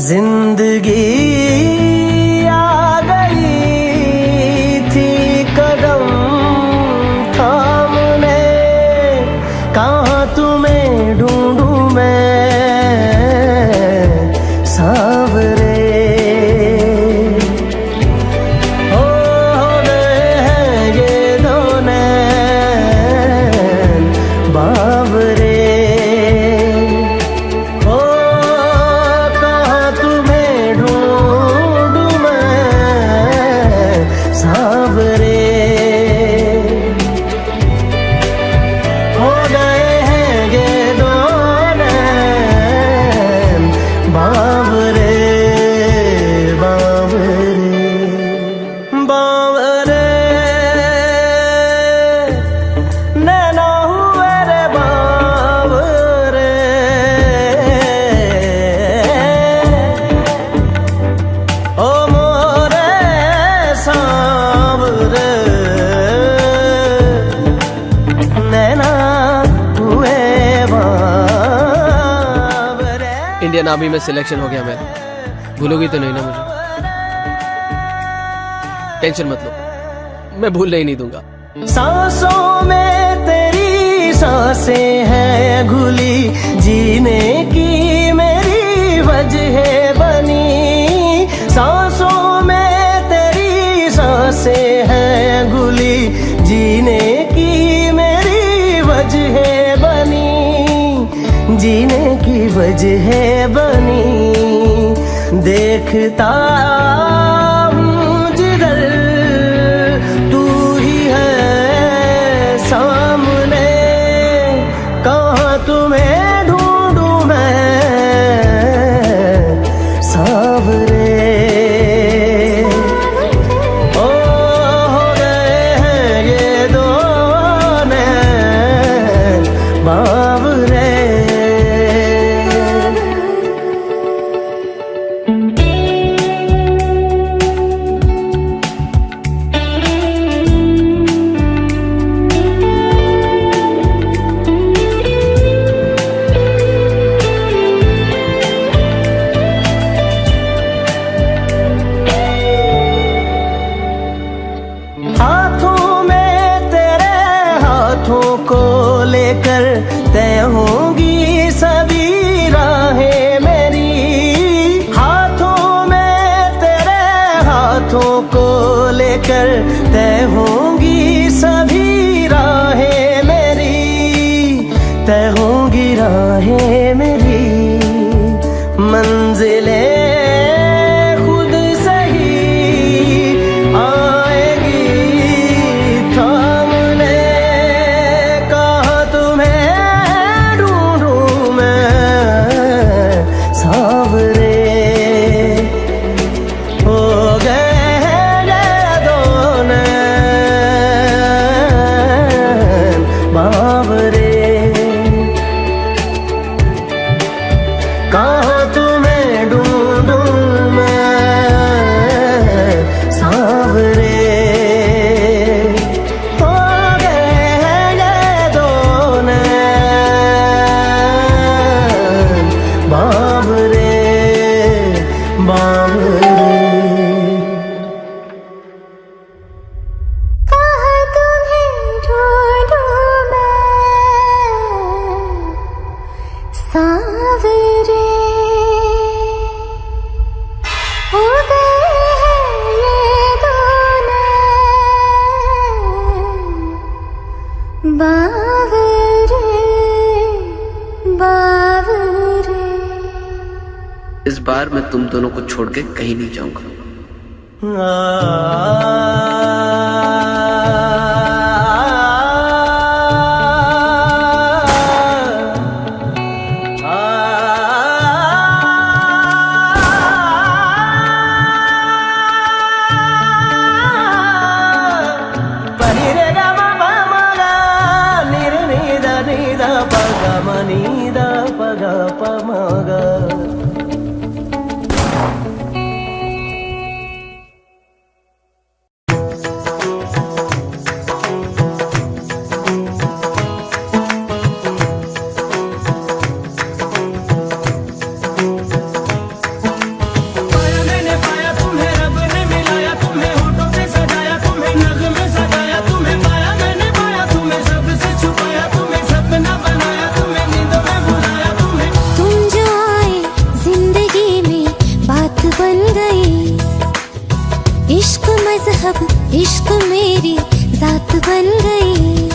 जिंदगी आ गई थी कदम थामने, कहाँ तुम्हें ढूंढूं मैं सावरे। हो गए हैं ये दोनों बावरे, हो कहाँ तुम्हें ढूंढूं मैं सावरे। हो गए हैं ये दोनों बावरे, बावरे, बावरे, नैना हुए रे बावरे। ओ मोरे सांवरे, नैना हुए बावरे। इंडियन आर्मी में सिलेक्शन हो गया मेरा, भूलोगी तो नहीं ना मुझे? टेंशन मत लो, मैं भूलने ही नहीं दूंगा। सांसों में तेरी सांसें हैं घुली, जीने की मेरी वजह बनी। सांसों में तेरी सांसें हैं घुली, जीने की मेरी वजह बनी, जीने की वजह बनी। देखता हूँ जिधर तू ही है सामने, कहाँ तुम्हें ढूंढूं मैं सावरे। ओ हो गए हैं ये दोनों बावरे। हाथों में तेरे हाथों को लेकर तय होंगी सभी राहें मेरी। हाथों में तेरे हाथों को लेकर तय होंगी सभी राहें मेरी, तय होंगी राहें मेरी। मंजिलें खुद सही बावरे बावरे। इस बार मैं तुम दोनों को छोड़ के कहीं नहीं जाऊंगा। इश्क मेरी जात बन गई।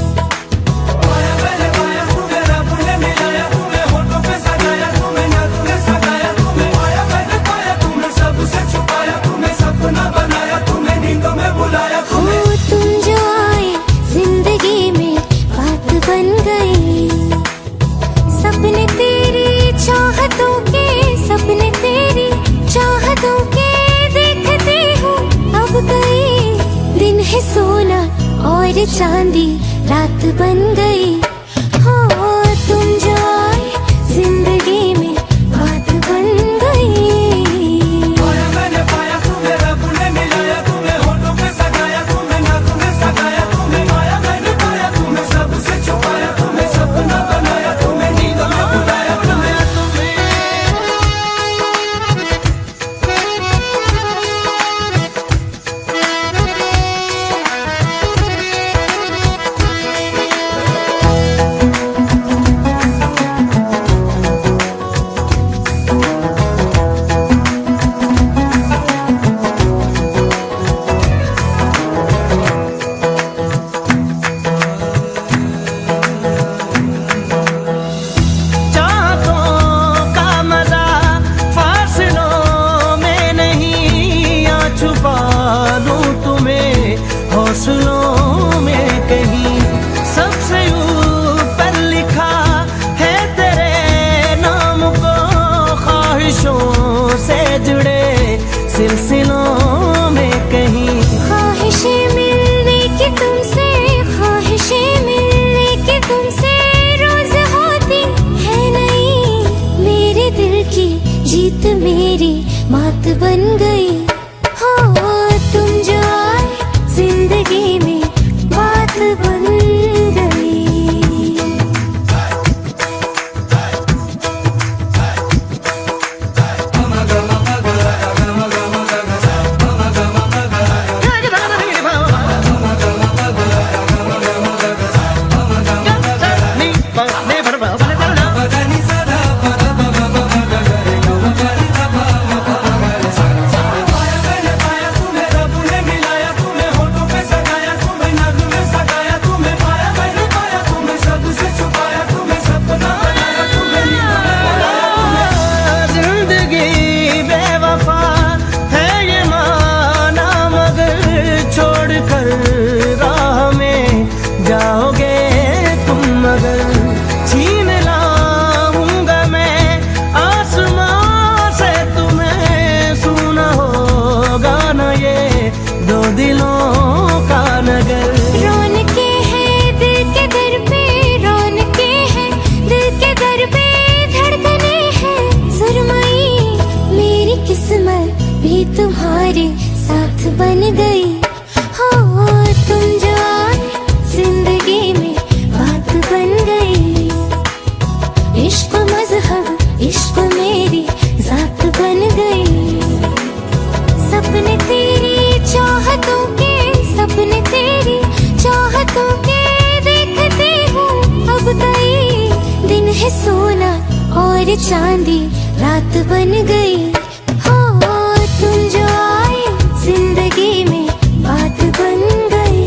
तुम जो आए जिंदगी में बात बन गई। सपने तेरी चाहतों के, सपने तेरी चाहतों के देखती हूँ अब गई। दिन है सोना और चांदी रात बन गई। हो तुम जो आए जिंदगी में बात बन गई। हौसलों में कहीं सबसे ऊपर लिखा है तेरे नाम को। ख्वाहिशों से जुड़े सिलसिलों में कहीं ख्वाहिशें मिलने की तुमसे, ख्वाहिशें मिलने की तुमसे रोज होती है नहीं। मेरे दिल की जीत मेरी मात बन गई। हो तुम जो आए जिंदगी में बात बन गई। तुम्हारे साथ बन गई। हो तुम जो आए जिंदगी में बात बन गई। इश्क मजहब इश्क मेरी जात बन गई। सपने तेरी चाहतों के, सपने तेरी चाहतों के देखती हूँ अब गई। दिन है सोना और चांदी रात बन गई। तुम जो आए जिंदगी में बात बन गई।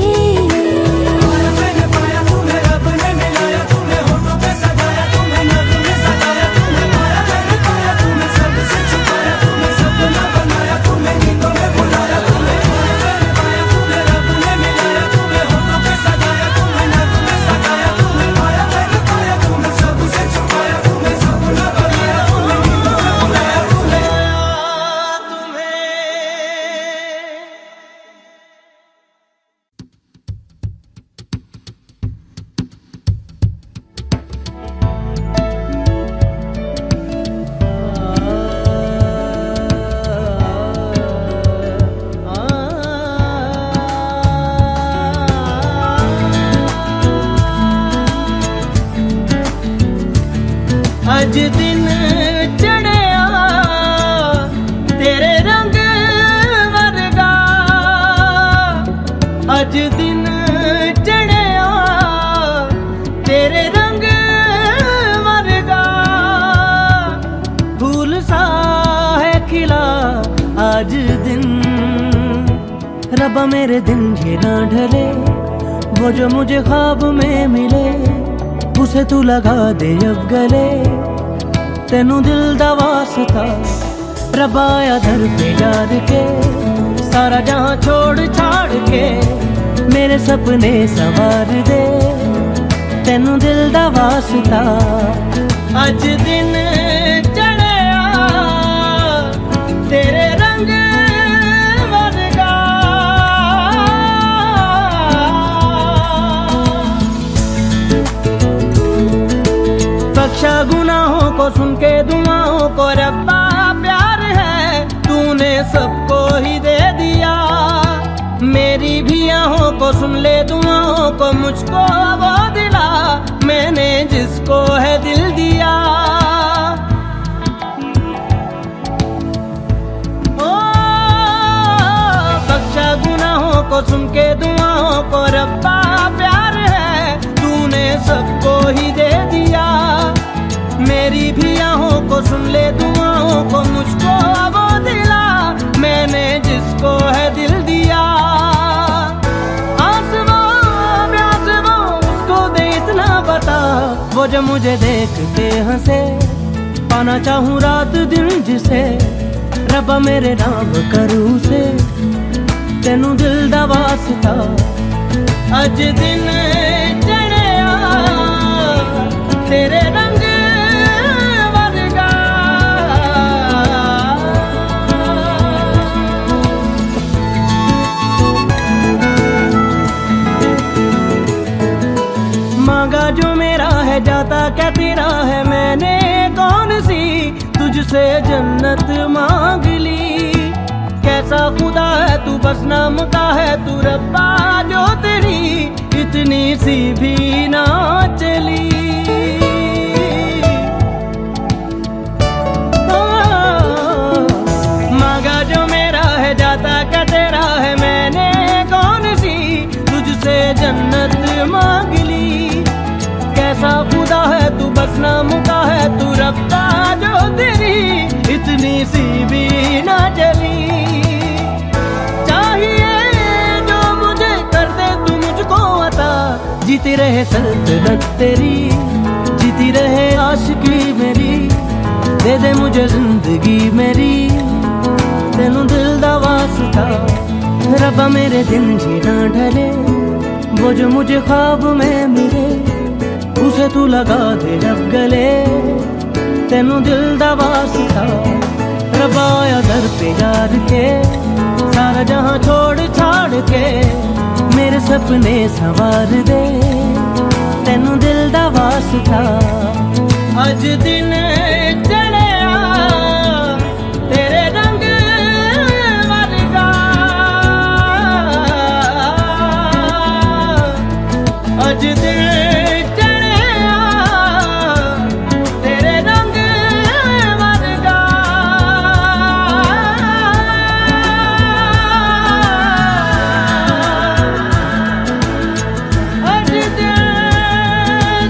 अज दिन चढ़िया तेरे रंग वर्गा, अज दिन चढ़िया तेरे रंग वर्गा, फूल सा है खिला आज दिन। रब्बा मेरे दिन ये ना ढले, वो जो मुझे ख्वाब में मिले उसे तू लगा दे अब गले, तेनू दिल दा वास्ता। रब्बा आया दर पे याद के, सारा जहां छोड़ छाड़ के मेरे सपने सवार दे, तेनू दिल दा वास्ता। अज दिन चढ़िया तेरे रंग वर्गा, बख्शा गुनाहों को सुन के दुआओं को रब्बा, प्यार है तूने सबको ही दे दिया। मेरी भी आहों को सुन ले दुआओं को, मुझको वो दिला मैंने जिसको है दिल दिया। ओ बख्शा गुनाहों को सुन के दुआओं को रब्बा, प्यार है तूने सबको ही दे दिया। मेरी भी आहों को सुन ले दुआओं को, मुझको वो दिला मैंने जिसको है दिल दिया। आसमां प्यास वो उसको दे इतना बता, वो जो मुझे देख के हंसे, पाना चाहूँ रात दिन जिसे, रब्बा मेरे नाम करूँ से, तेनू दिल दा वास्ता। अज दिन चढ़िया तेरे रंग वर्गा, मांगा जो मेरा है जाता क्या तेरा है, मैंने कौन सी तुझसे जन्नत मांग ली। कैसा खुदा है तू, बस नाम का है तू रब्बा, जो तेरी इतनी सी भी ना चली। मांगा जो मेरा है जाता क्या तेरा है, मैंने कौन सी तुझसे जन्नत मांग ली। कैसा खुदा है तू, बस नाम का है तू रब्बा, जो तेरी इतनी सी भी ना चली। चाहिए जो मुझे कर दे तू मुझको अता, जीती रहे सल्तनत तेरी, जीती रहे आशिकी मेरी, दे दे मुझे जिंदगी मेरी, तेनू दिल दा वास्ता। रब्बा मेरे दिन जी ना ढले, वो जो मुझे ख्वाब में मिले उसे तू लगा दे अब गले, तेनू दिल दा वास्ता। रब्बा आया दर पे याद के, सारा जहां छोड़ छाड़ के मेरे सपने संवार दे, तेनू दिल दा वास्ता। अज दिन चढ़िया तेरे रंग वर्गा, अज दिन चढ़िया तेरे रंग वर्गा। अज दिन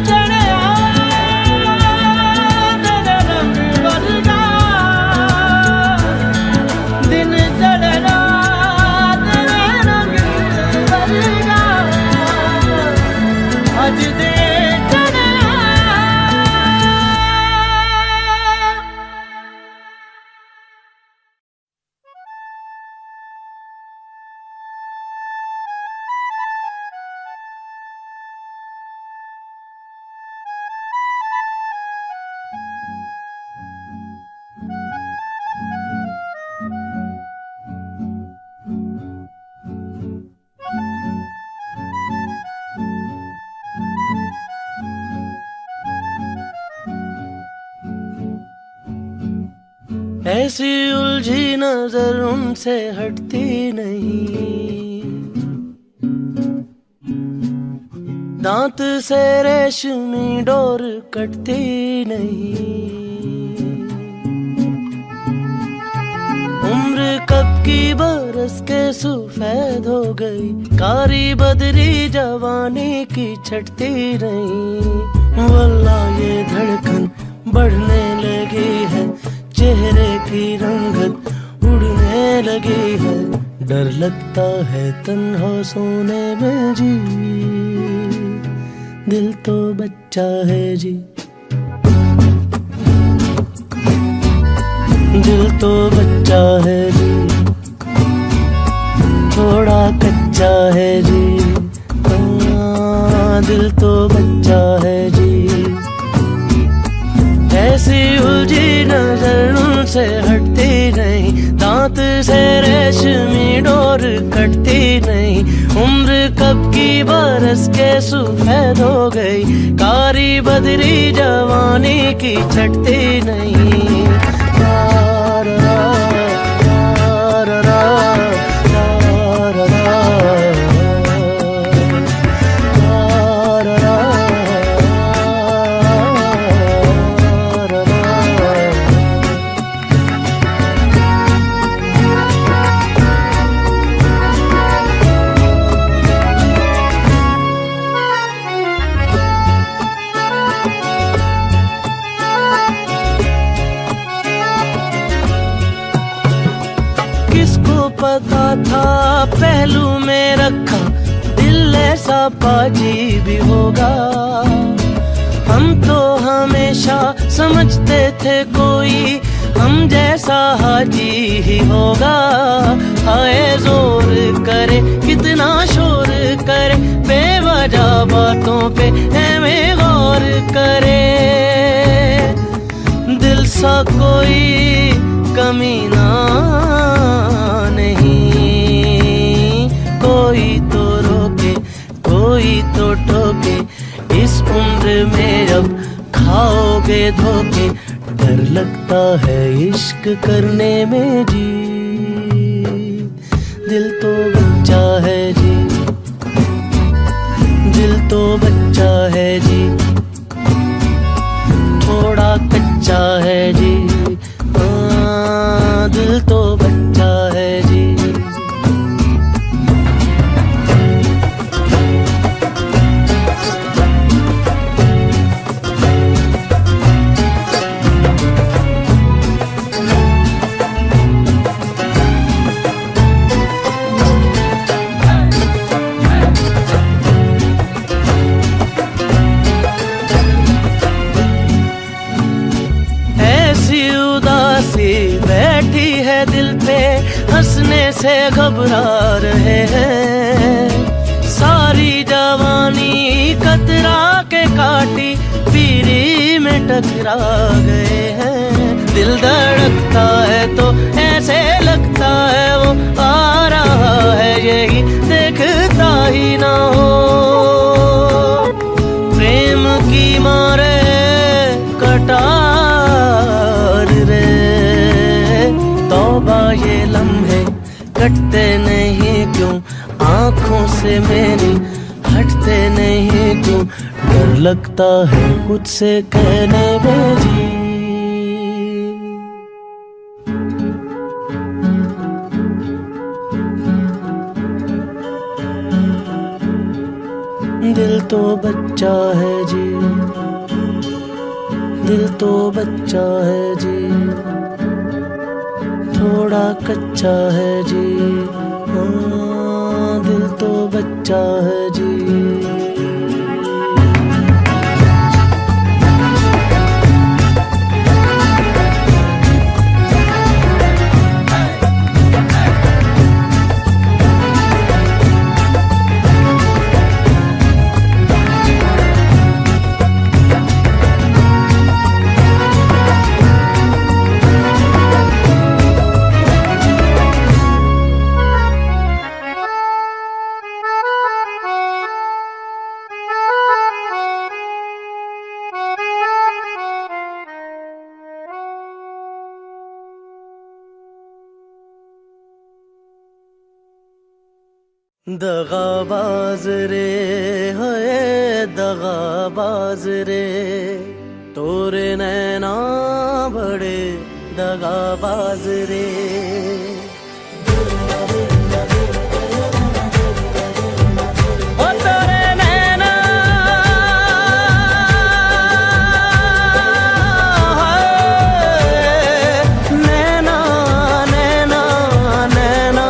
चढ़िया तेरे रंग वर्गा, दिन चढ़ना तेरे रंग वर्गा। अज दिन चढ़िया। ऐसी उलझी नजर उनसे हटती नहीं, दांत से रेशमी डोर कटती नहीं। उम्र कब की बरस के सफेद हो गई, कारी बदरी जवानी की छटती नहीं। वल्लाह ये धड़कन बढ़ने लगी है, चेहरे की रंगत उड़ने लगी है। डर लगता है तन्हा सोने में जी, दिल तो बच्चा है जी, दिल तो बच्चा है जी, थोड़ा कच्चा है जी। दिल तो बच्चा है जी। ऐसी उलझी नजर उनसे हटती नहीं, दांत से रेशमी डोर कटती नहीं। उम्र कब की बरस के सफेद हो गई, कारी बदरी जवानी की छटती नहीं। पता था पहलू में रखा दिल ऐसा पाजी भी होगा। हम तो हमेशा समझते थे कोई हम जैसा हाजी ही होगा। हाय जोर करे कितना शोर करे, बेवजह बातों पे हमें गौर करे। दिल सा कोई कमीना नहीं, कोई तो रोके कोई तो टोके। इस उम्र में जब खाओगे धोखे, डर लगता है इश्क करने में जी। दिल तो बच्चा है जी, दिल तो बच्चा है जी, थोड़ा कच्चा है जी। दिल तो बच्चा है जी। बैठी है दिल पे हंसने से घबरा रहे हैं। सारी जवानी कतरा के काटी पीरी में टकरा गए हैं। दिल धड़कता है तो ऐसे लगता है वो आ रहा है, यही देखता ही ना हो। प्रेम की मारे कटार रे, तौबा ये लम्हे कटते नहीं क्यों, आँखों से मेरी हटते नहीं क्यों। डर लगता है कुछ से कहने में जी। दिल तो बच्चा है जी, दिल तो बच्चा है जी, थोड़ा कच्चा है जी। हाँ, दिल तो बच्चा है जी। दगाबाज रे है दगाबाज रे तोरे नैना बड़े दगाबाज रे ओ तोरे नैना नैना नैना नैना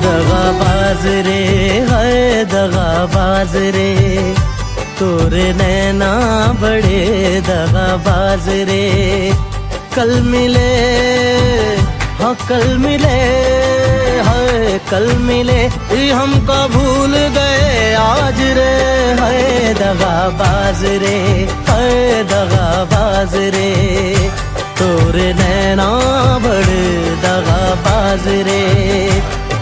दगाबाज रे है दगाबाज रे तोरे नैना बड़े दगाबाज रे कल मिले हाँ कल मिले है कल मिले ये हमको भूल गए आज रे है दगाबाज रे है दगाबाज रे तोरे नैना बड़े दगाबाज रे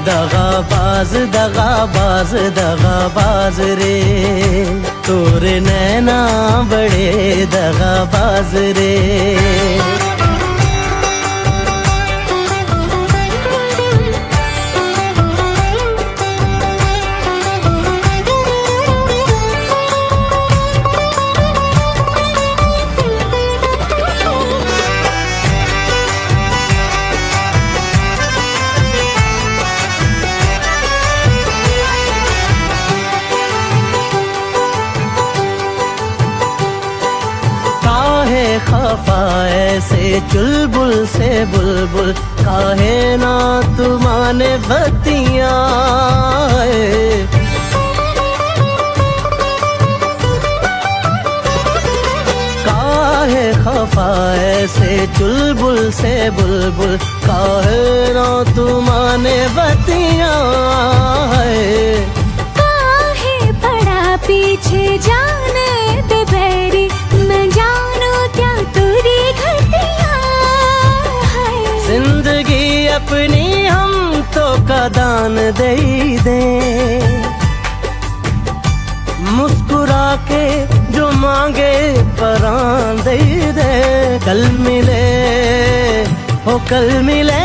दगाबाज दगाबाज दगाबाज रे तोरे नैना बड़े दगाबाज रे खफा ऐसे चुलबुल से बुलबुल काहे ना तुमाने बतिया काहे खफा ऐसे चुलबुल से बुलबुल काहे ना तुमाने बतिया काहे पड़ा पीछे जाने दे बैरी मैं जानू क्या तुरी घटिया है जिंदगी अपनी हम तो कदान दे दे मुस्कुरा के जो मांगे परान दे दे कल मिले हो कल मिले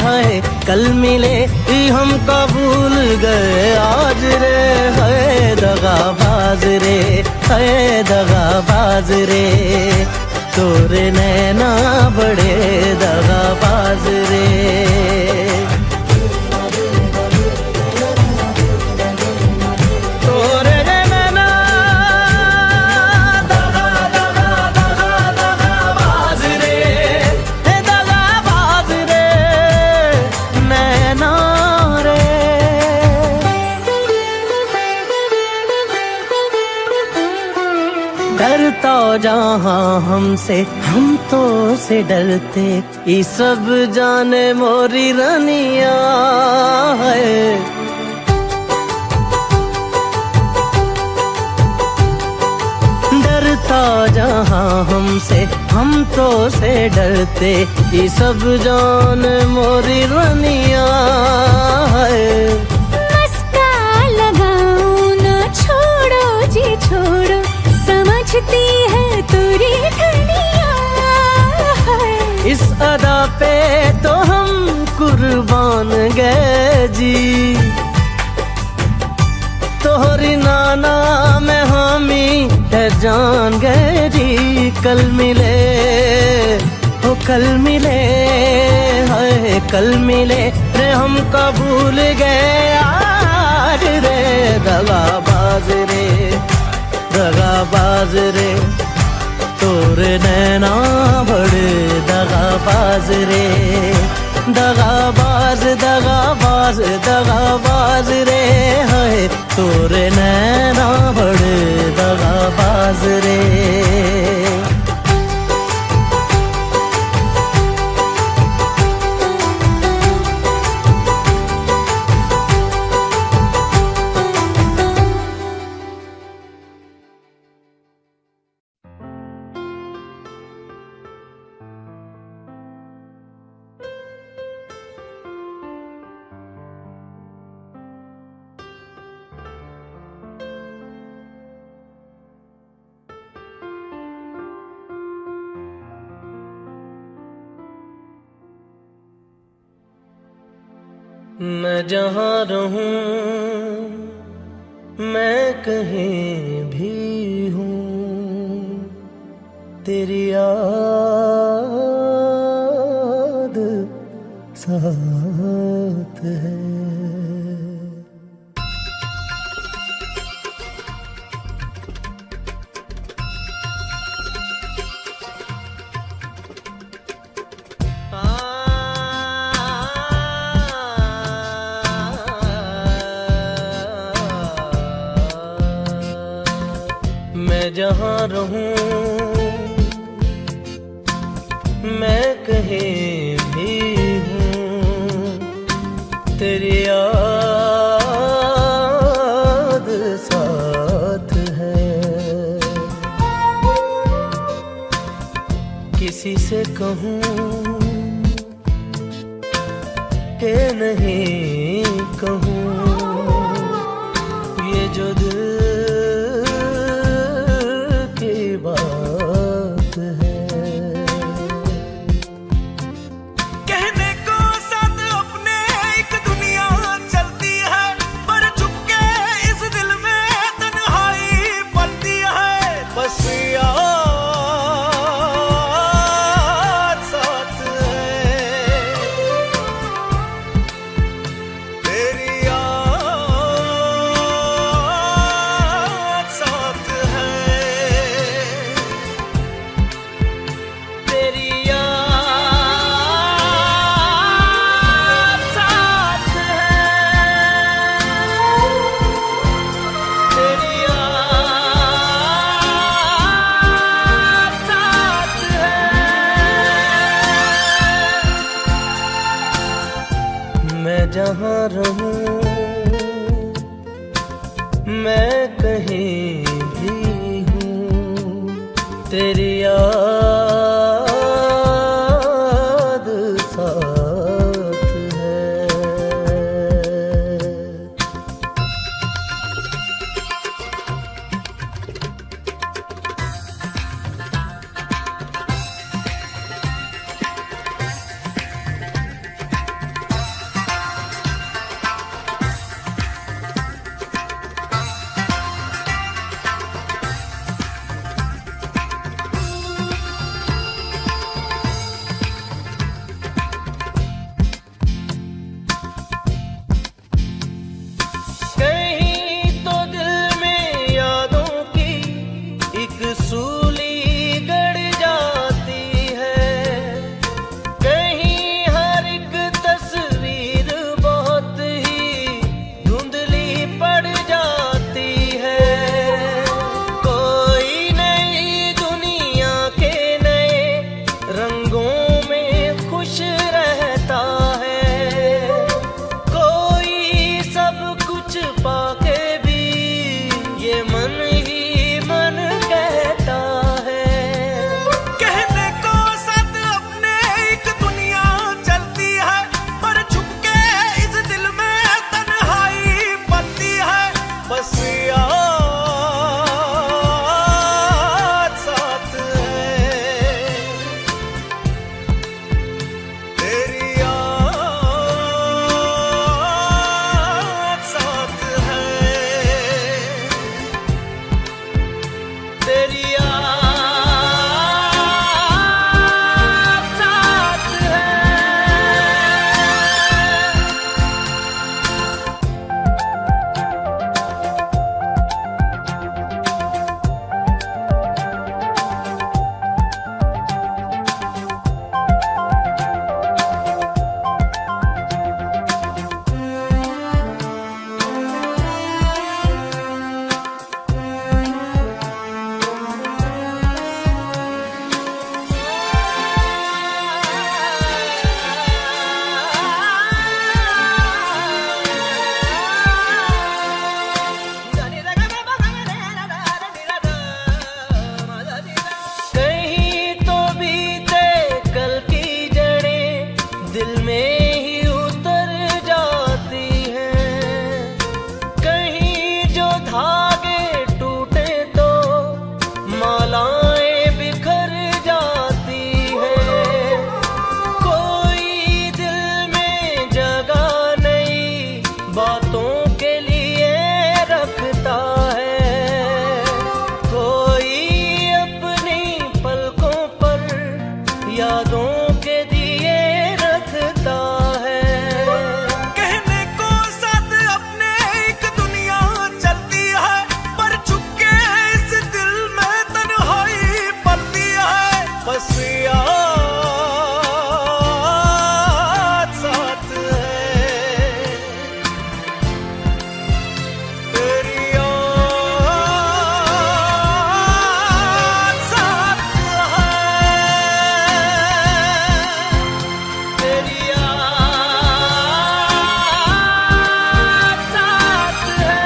है कल मिले ये हम भूल गए आज रे है दगाबाज रे है दगाबाज रे तोरे नैना बड़े दगाबाज रे तोरे नैना दगा दगा दगा दगाबाज रे दगाबाज रे नैना रे डरता जहाँ हमसे हम तो से डरते ये सब जाने मोरी रनिया है डरता जहाँ हमसे हम तो से डरते ये सब जान मोरी रनिया है मस्का लगाऊं ना छोड़ो जी छोड़ो समझती है तुरी धनिया है इस अदा पे तो हम कुर्बान गए जी तोहरी नाना में हामी है जान गए जी कल मिले हो कल मिले है कल मिले रे हम भूल गए आज रे दगाबाज रे दगाबाज रे तोरे नैना बड़े दगाबाज रे दगाबाज दगाबाज दगाबाज रे है तोरे नैना बड़े दगाबाज रे मैं जहाँ रहूं मैं कहीं भी हूँ, तेरी याद साथ है। मैं जहाँ रहूं मैं कहीं भी हूँ, तेरी याद साथ है। किसी से कहूँ कि नहीं कहूँ, ये जो दिल बात है। कहने को साथ अपने एक दुनिया चलती है, पर चुपके इस दिल में तन्हाई पलती है। बस याद साथ है, तेरी याद साथ है। तेरी याद साथ है, तेरी याद साथ है। मैं जहाँ रहूं मैं कहीं भी हूँ, तेरी याद साथ है। यादों के दिए रखता है। कहने को साथ अपने एक दुनिया चलती है, पर चुपके इस दिल में तन्हाई पलती है। बस याद साथ है, तेरी याद साथ है, तेरी याद साथ है।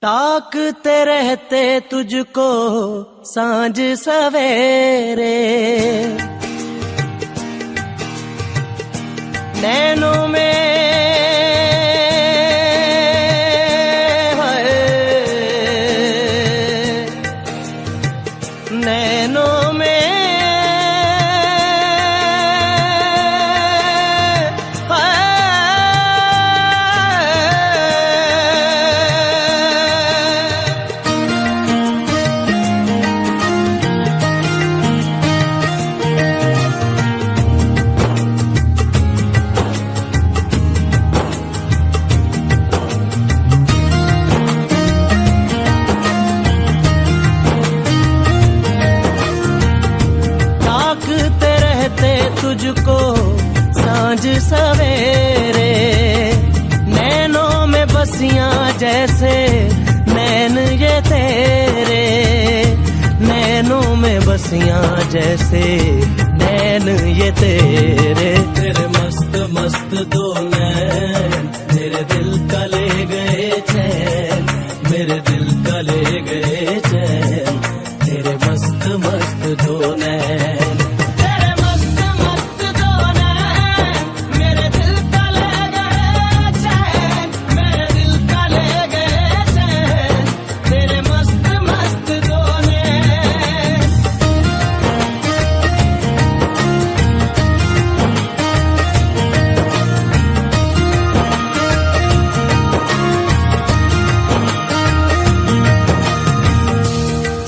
ताकते रहते तुझको सांझ सवेरे, नैनों में है, नैनों में ताकते रहते तुझको सांझ सवेरे, नैनों में बसियां जैसे नैन ये तेरे, नैनों में बसियां जैसे नैन ये तेरे। तेरे मस्त मस्त दो नैन मेरे दिल का ले गए चैन, मेरे दिल का ले गए चैन, तेरे मस्त मस्त दो नैन, तेरे मस्त मस्त दो नैन मेरे दिल का ले गए चैन, मेरे दिल का ले गए चैन, तेरे मस्त मस्त दो नैन।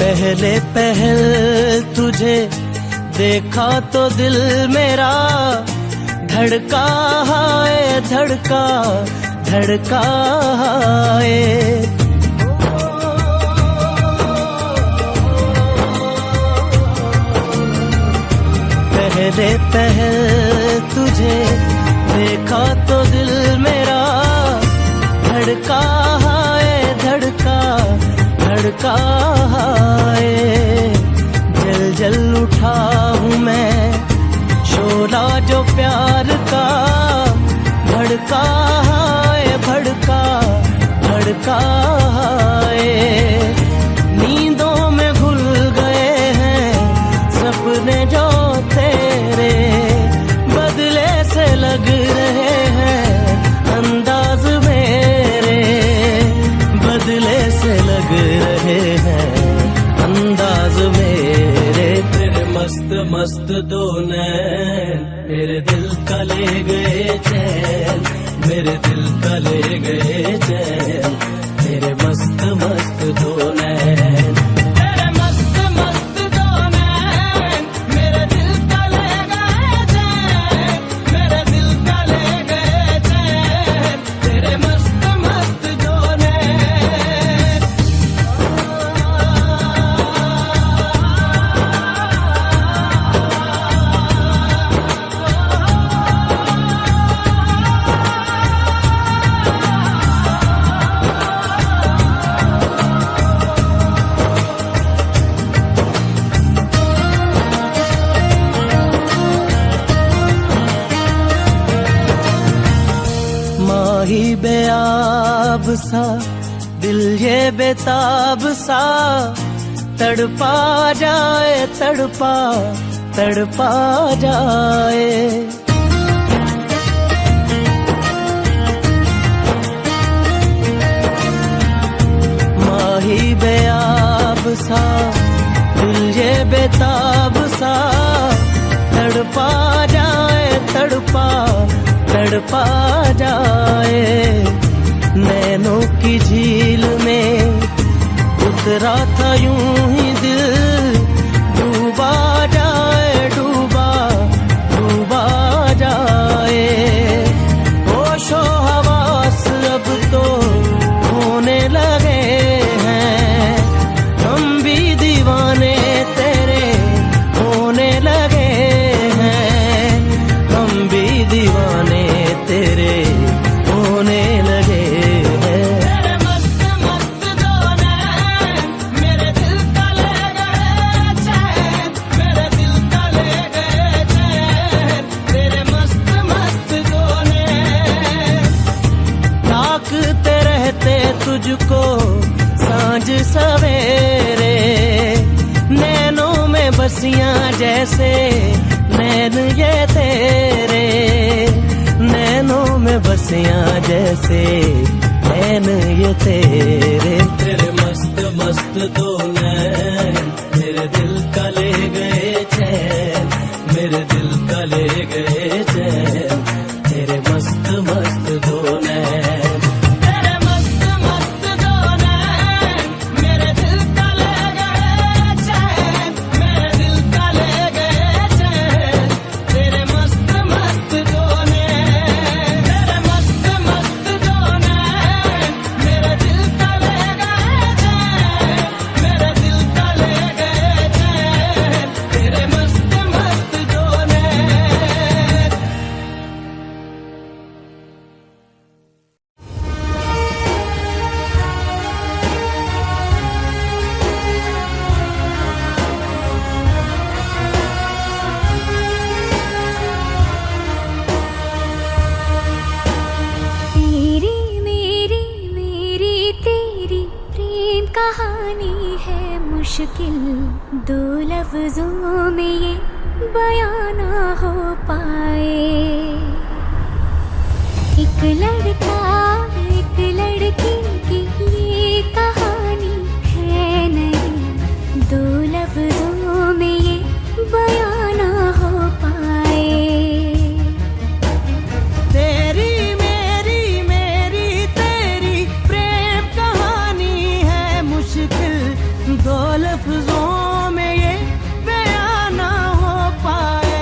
पहले पहल तुझे देखा तो दिल मेरा धड़का है, धड़का धड़का है। पहले पहल तुझे देखा तो दिल मेरा धड़का है, धड़का धड़का है। जल जल उठा हूँ मैं शोला जो प्यार का, भड़का है, भड़का भड़का है। नींदों में घुल गए हैं सपने जो तेरे, बदले से लग रहे हैं अंदाज मेरे, बदले से लग रहे हैं अंदाज मेरे। तेरे मस्त मस्त दो नैन मेरे दिल का ले गए चैन, मेरे दिल का ले गए चैन, तेरे मस्त मस्त दो नैन, तेरे मस्त मस्त दो नैन मेरे दिल का ले गए चैन, मेरे दिल का ले गए चैन, तेरे मस्त मस्त दो नैन। माही बेआब सा दिल ये बेताब सा, तड़पा जाए तड़पा तड़पा जाए। माही बेआब सा दिल ये बेताब सा, तड़पा जाए तड़पा तड़पा जाए। नैनों की झील में उतरा था यूं ही दिल, डूबा जाए डूबा डूबा जाए। होशो हवास अब तो होने लगे हैं, हम भी दीवाने तेरे होने लगे हैं, हम भी दीवाने तेरे होने लगे हैं। तेरे मस्त मस्त दो नैन मेरे दिल का ले गए चैन, मेरे दिल का ले गए चैन, तेरे मस्त मस्त दो नैन। ताकते रहते तुझको सांझ सवेरे, नैनों में बसियां जैसे नैन ये तेरे, नैनों में बसियां जैसे नैन ये तेरे। तेरे मस्त मस्त दो नैन मेरे दिल का ले गए चैन, मेरे दिल का ले गए चैन, तेरे मस्त मस्त दो नैन। तेरे मस्त मस्त दो नैन मेरे दिल का ले गए चैन, मेरे दिल का ले गए चैन, तेरे मस्त मस्त दो नैन। तेरे मस्त मस्त दो नैन मेरे दिल का ले गए चैन, मेरे दिल का ले गए चैन, तेरे मस्त मस्त दो नैन। तेरी मेरी मेरी तेरी प्रेम कहानी है मुश्किल, दो लफ्जों में ये बयां ना हो पाए। एक लड़का एक लड़की की ये कहानी है नहीं, दो लफ्जों में ये बयां ना हो पाए। तेरी मेरी तेरी प्रेम कहानी है मुश्किल, दो लफ्जों में ये बयां ना हो पाए।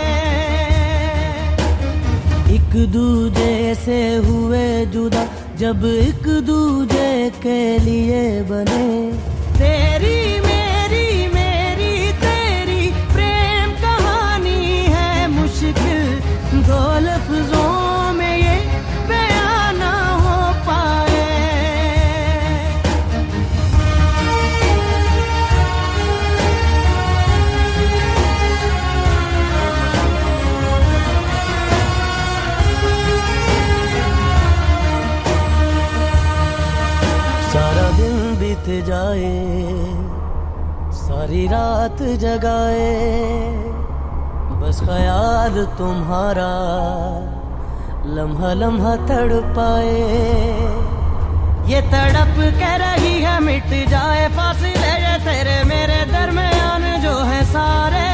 एक दूजे से हुए जुदा जब एक दूजे के लिए बने, तेरी मेरी तेरी प्रेम कहानी है मुश्किल, दो लफ्जों में ये बयां ना हो पाए। सारा दिन बीत जाए, सारी रात जगाए, बस ख्याल तुम्हारा लम्हा लम्हा तड़पाए। ये तड़प के रही है मिट जाए फासिले ये तेरे मेरे दरमियान जो है सारे,